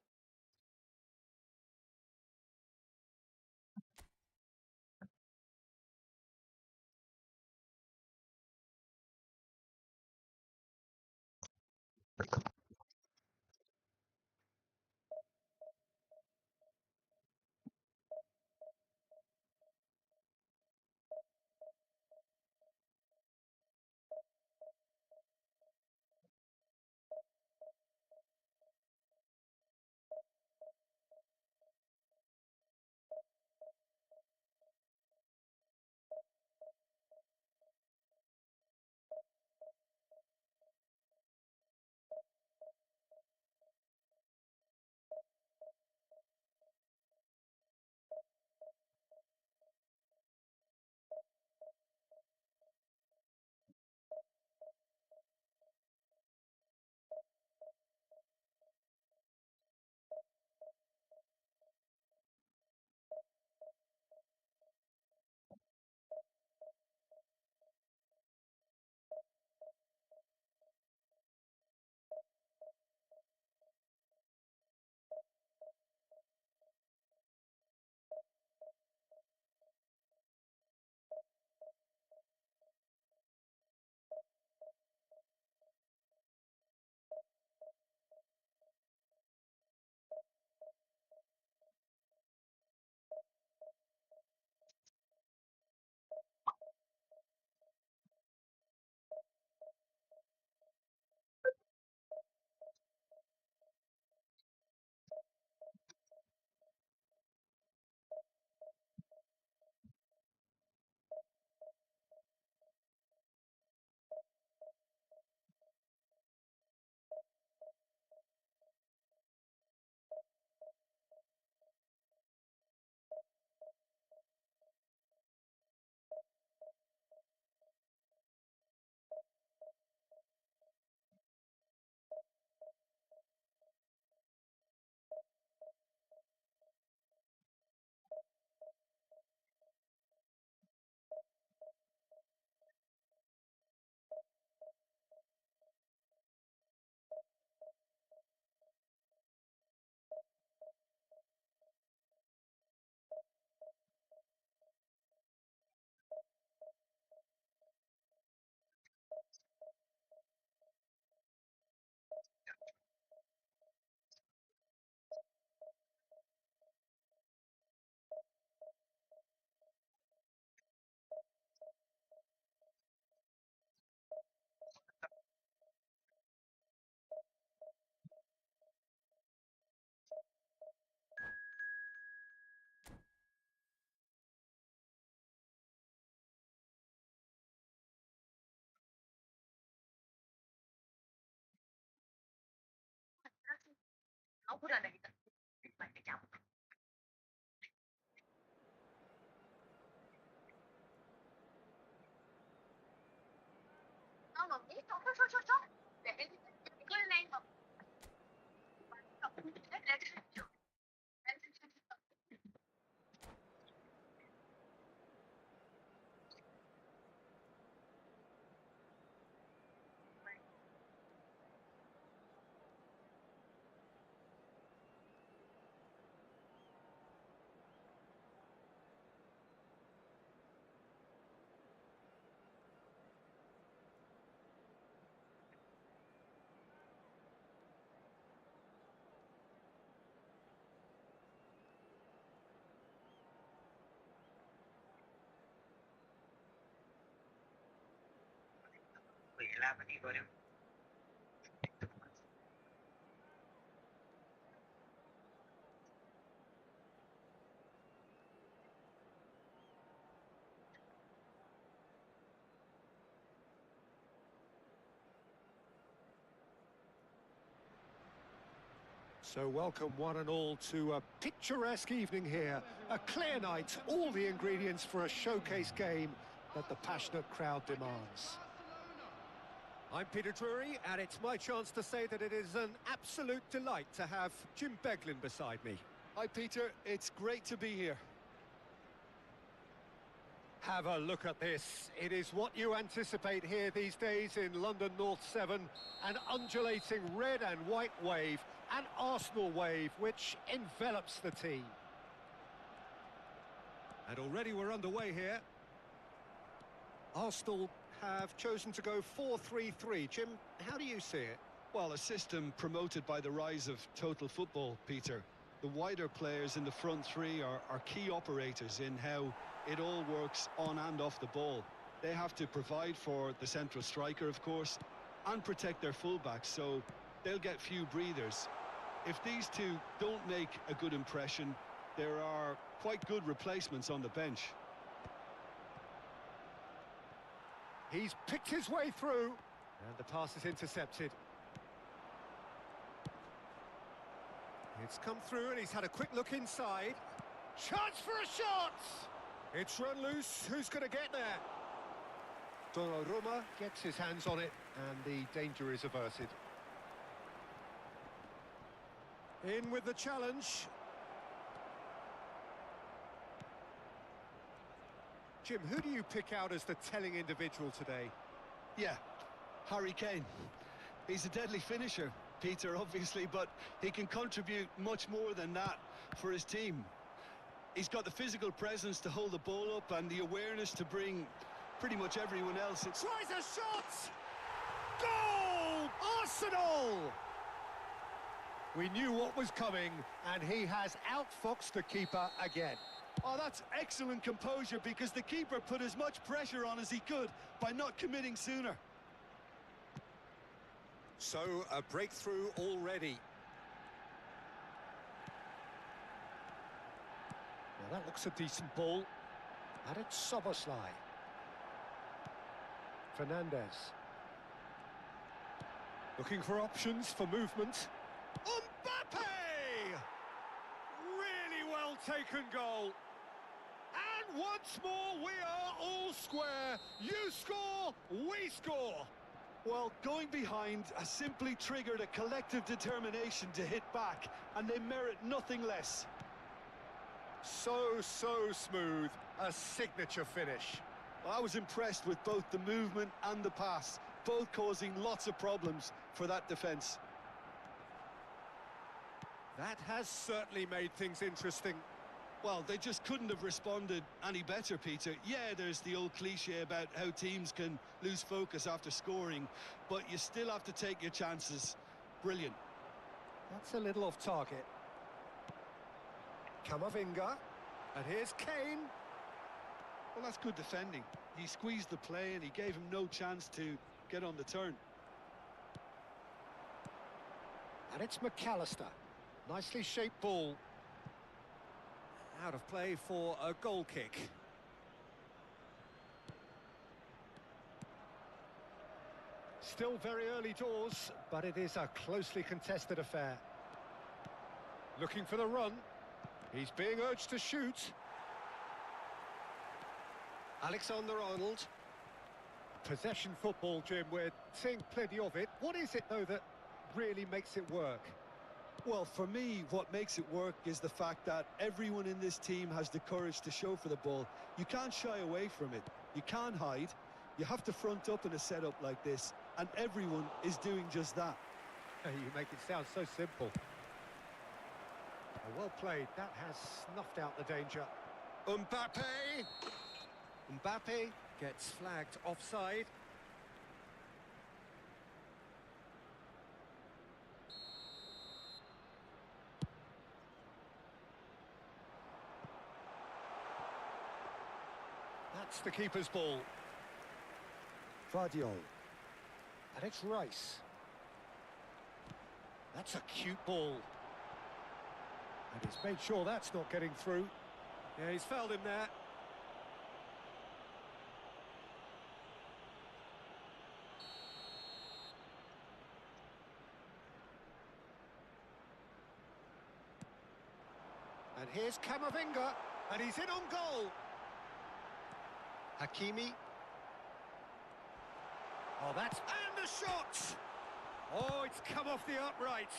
So welcome one and all to a picturesque evening here. A clear night, all the ingredients for a showcase game that the passionate crowd demands. I'm Peter Drury, and it's my chance to say that it is an absolute delight to have Jim Beglin beside me. Hi, Peter. It's great to be here. Have a look at this. It is what you anticipate here these days in London North 7. An undulating red and white wave, an Arsenal wave, which envelops the team. And already we're underway here. Arsenal have chosen to go 4-3-3. Jim, how do you see it? Well, a system promoted by the rise of total football, Peter. The wider players in the front three are key operators in how it all works on and off the ball. They have to provide for the central striker, of course, and protect their fullbacks, so they'll get few breathers. If these two don't make a good impression, there are quite good replacements on the bench. He's picked his way through, and the pass is intercepted. It's come through, and he's had a quick look inside. Chance for a shot! It's run loose. Who's going to get there? Donnarumma gets his hands on it, and the danger is averted. In with the challenge. Jim, who do you pick out as the telling individual today? Yeah, Harry Kane. He's a deadly finisher, Peter, obviously, but he can contribute much more than that for his team. He's got the physical presence to hold the ball up and the awareness to bring pretty much everyone else. Tries a shot! Goal! Arsenal! We knew what was coming, and he has outfoxed the keeper again. Oh, that's excellent composure, because the keeper put as much pressure on as he could by not committing sooner. So, a breakthrough already. Well, that looks a decent ball. And it's Soboslai. Fernandez. Looking for options for movement. Mbappe! Really well taken goal. And once more, we are all square. You score, we score. Well, going behind has simply triggered a collective determination to hit back, and they merit nothing less. So smooth. A signature finish. Well, I was impressed with both the movement and the pass, both causing lots of problems for that defence. That has certainly made things interesting. Well, they just couldn't have responded any better, Peter. Yeah, there's the old cliche about how teams can lose focus after scoring, but you still have to take your chances. Brilliant. That's a little off target. Camavinga. And here's Kane. Well, that's good defending. He squeezed the play and he gave him no chance to get on the turn. And it's McAllister. Nicely shaped ball. Out of play for a goal kick. Still very early doors, but it is a closely contested affair. Looking for the run. He's being urged to shoot. Alexander-Arnold. Possession football, Jim, we're seeing plenty of it. What is it, though, that really makes it work? Well, for me, what makes it work is the fact that everyone in this team has the courage to show for the ball. You can't shy away from it. You can't hide. You have to front up in a setup like this, and everyone is doing just that. You make it sound so simple. Well played. That has snuffed out the danger. Mbappe! Mbappe gets flagged offside. That's the keeper's ball. Vardiol. And it's Rice. That's a cute ball. And he's made sure that's not getting through. Yeah, he's fouled him there. And here's Camavinga, and he's in on goal. Hakimi. Oh, that's... And the shot! Oh, it's come off the upright.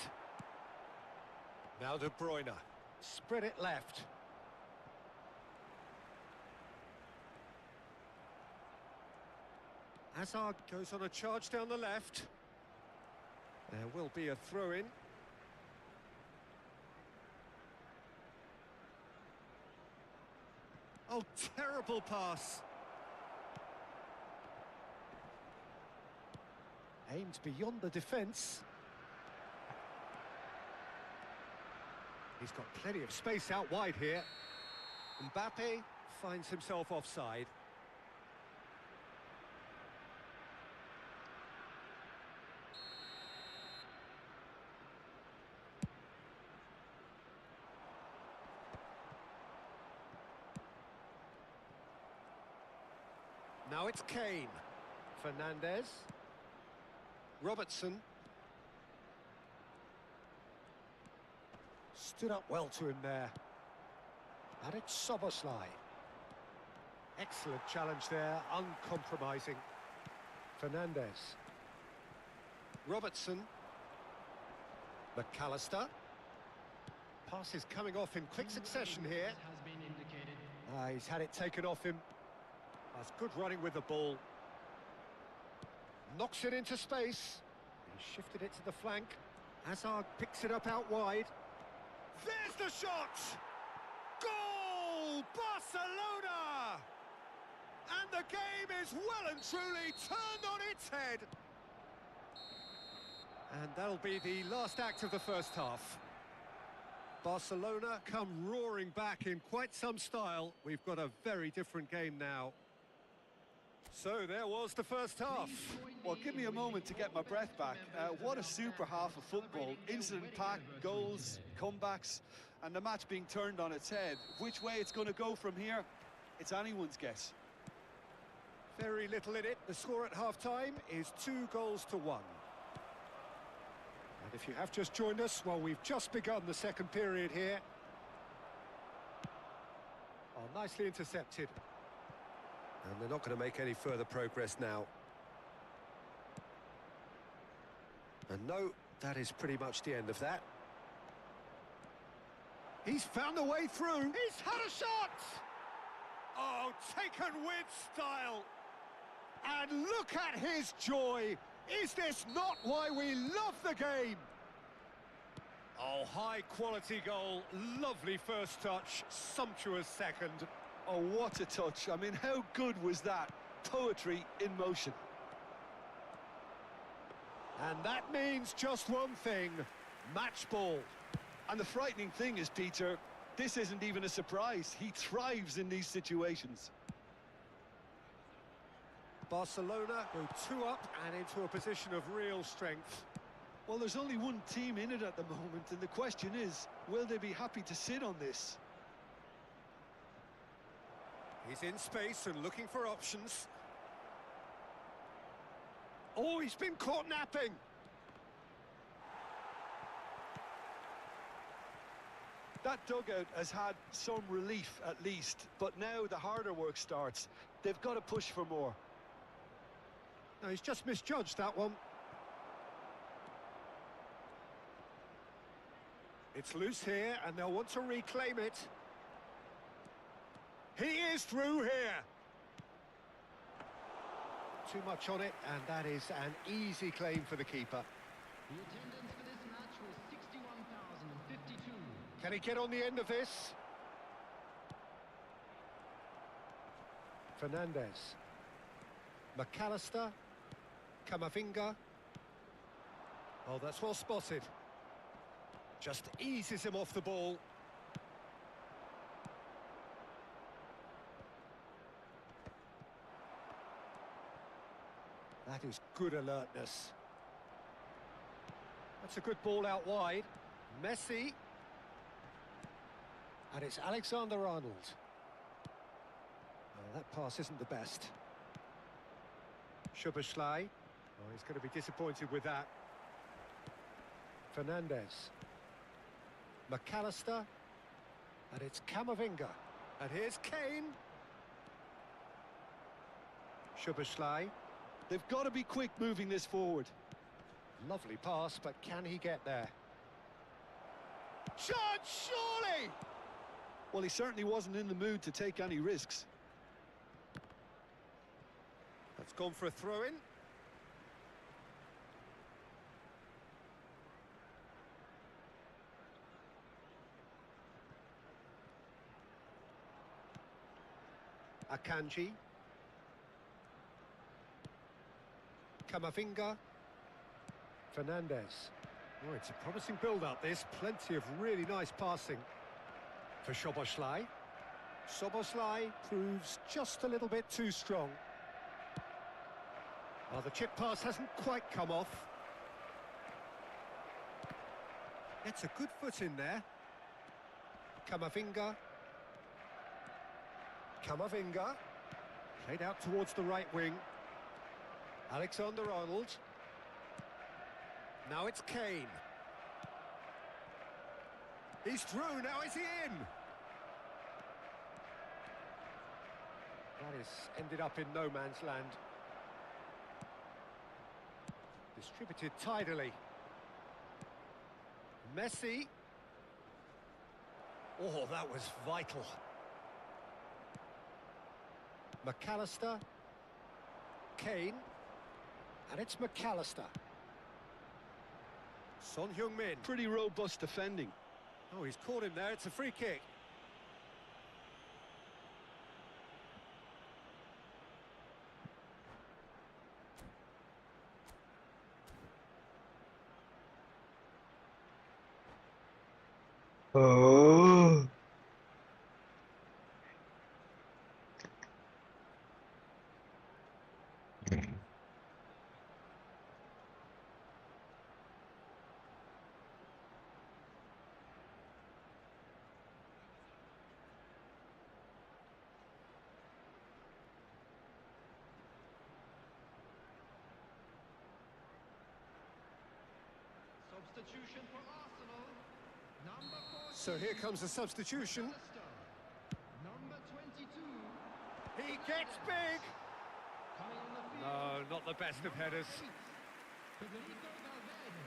Now De Bruyne. Spread it left. Hazard goes on a charge down the left. There will be a throw-in. Oh, terrible pass. Aimed beyond the defence. He's got plenty of space out wide here. Mbappe finds himself offside. Now it's Kane. Fernandez. Robertson. Stood up well to him there. And it's Soboslai. Excellent challenge there, uncompromising. Fernandez. Robertson. McAllister. Passes coming off in quick succession here. He's had it taken off him. That's good running with the ball. Knocks it into space. He shifted it to the flank. Hazard picks it up out wide. There's the shot! Goal! Barcelona! And the game is well and truly turned on its head. And that'll be the last act of the first half. Barcelona come roaring back in quite some style. We've got a very different game now. So there was the first half. Well, give me a moment to get my breath back. What a super half of football. Incident-packed, goals, comebacks, and the match being turned on its head. Which way it's going to go from here, it's anyone's guess. Very little in it. The score at half-time is 2-1. And if you have just joined us, well, we've just begun the second period here. Oh, nicely intercepted. And they're not going to make any further progress now. And no, that is pretty much the end of that. He's found a way through. He's had a shot! Oh, taken with style. And look at his joy. Is this not why we love the game? Oh, high-quality goal. Lovely first touch. Sumptuous second. Oh, what a touch. I mean, how good was that? Poetry in motion. And that means just one thing. Match ball. And the frightening thing is, Peter, this isn't even a surprise. He thrives in these situations. Barcelona go 2 up and into a position of real strength. Well, there's only one team in it at the moment, and the question is, will they be happy to sit on this? He's in space and looking for options. Oh, he's been caught napping. That dugout has had some relief at least, but now the harder work starts. They've got to push for more. No, he's just misjudged that one. It's loose here, and they'll want to reclaim it. He is through here. Too much on it, and that is an easy claim for the keeper. The attendance for this match was 61,052. Can he get on the end of this? Fernandez. McAllister. Camavinga. Oh, that's well spotted. Just eases him off the ball. That is good alertness. That's a good ball out wide. Messi. And it's Alexander-Arnold. Oh, that pass isn't the best. Szoboszlai. Oh, he's going to be disappointed with that. Fernandez. McAllister. And it's Camavinga. And here's Kane. Szoboszlai. They've got to be quick moving this forward. Lovely pass, but can he get there? Chance, surely! Well, he certainly wasn't in the mood to take any risks. That's gone for a throw-in. Akanji. Camavinga. Fernandez. Oh, it's a promising build-up, this. Plenty of really nice passing for Szoboszlai. Szoboszlai proves just a little bit too strong. Oh, the chip pass hasn't quite come off. Gets a good foot in there. Camavinga. Camavinga. Played out towards the right wing. Alexander-Arnold. Now it's Kane. He's through, now is he in? That is ended up in no man's land. Distributed tidily. Messi. Oh, that was vital. McAllister. Kane. And it's McAllister. Son Heung-min. Pretty robust defending. Oh, he's caught him there. It's a free kick. Oh. Substitution for Arsenal. Number 14. So here comes a substitution. Number 22. He gets big. Coming on the field. No, not the best of headers. Federico Valverde.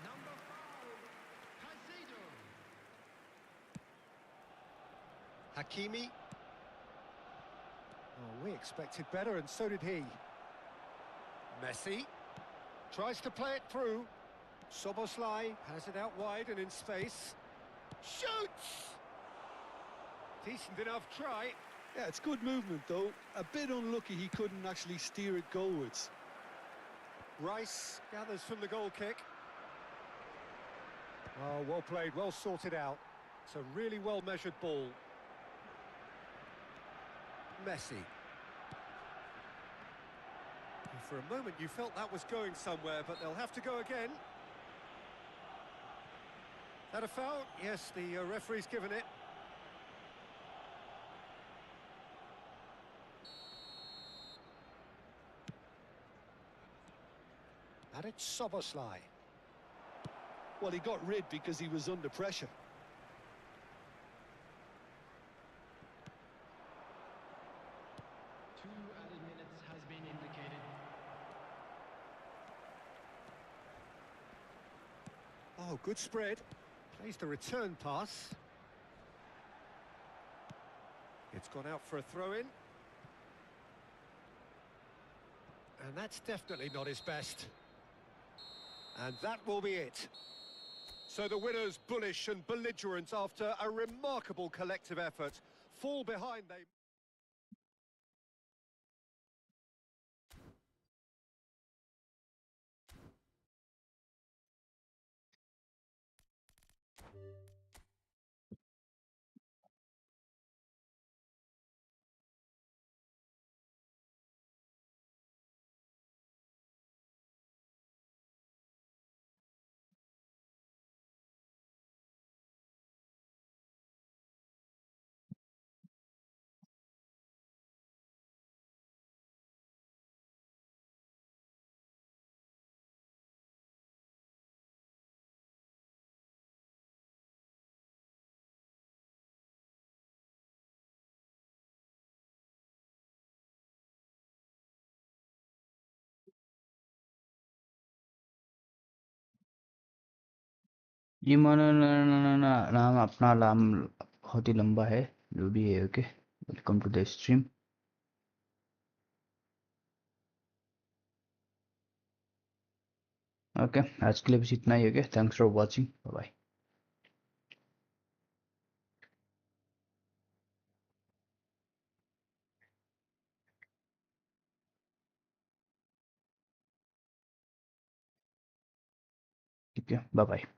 Number 5. Caicedo. Hakimi. Oh, we expected better, and so did he. Messi tries to play it through. Szoboszlai has it out wide and in space. Shoots! Decent enough try. Yeah, it's good movement though. A bit unlucky he couldn't actually steer it goalwards. Rice gathers from the goal kick. Oh, well played, well sorted out. It's a really well-measured ball. Messi. And for a moment you felt that was going somewhere, but they'll have to go again. That a foul? Yes, the referee's given it. And it's Szoboszlai. Well, he got rid because he was under pressure. added minutes has been indicated. Oh, good spread. Plays the return pass. It's gone out for a throw-in. And that's definitely not his best. And that will be it. So the winners bullish and belligerent after a remarkable collective effort. Fall behind they... ये मानो नाम अपना नाम बहुत ही लंबा है जो भी है okay welcome to the stream okay आज के लिए बस इतना ही okay thanks for watching bye bye ठीक है बाय बाय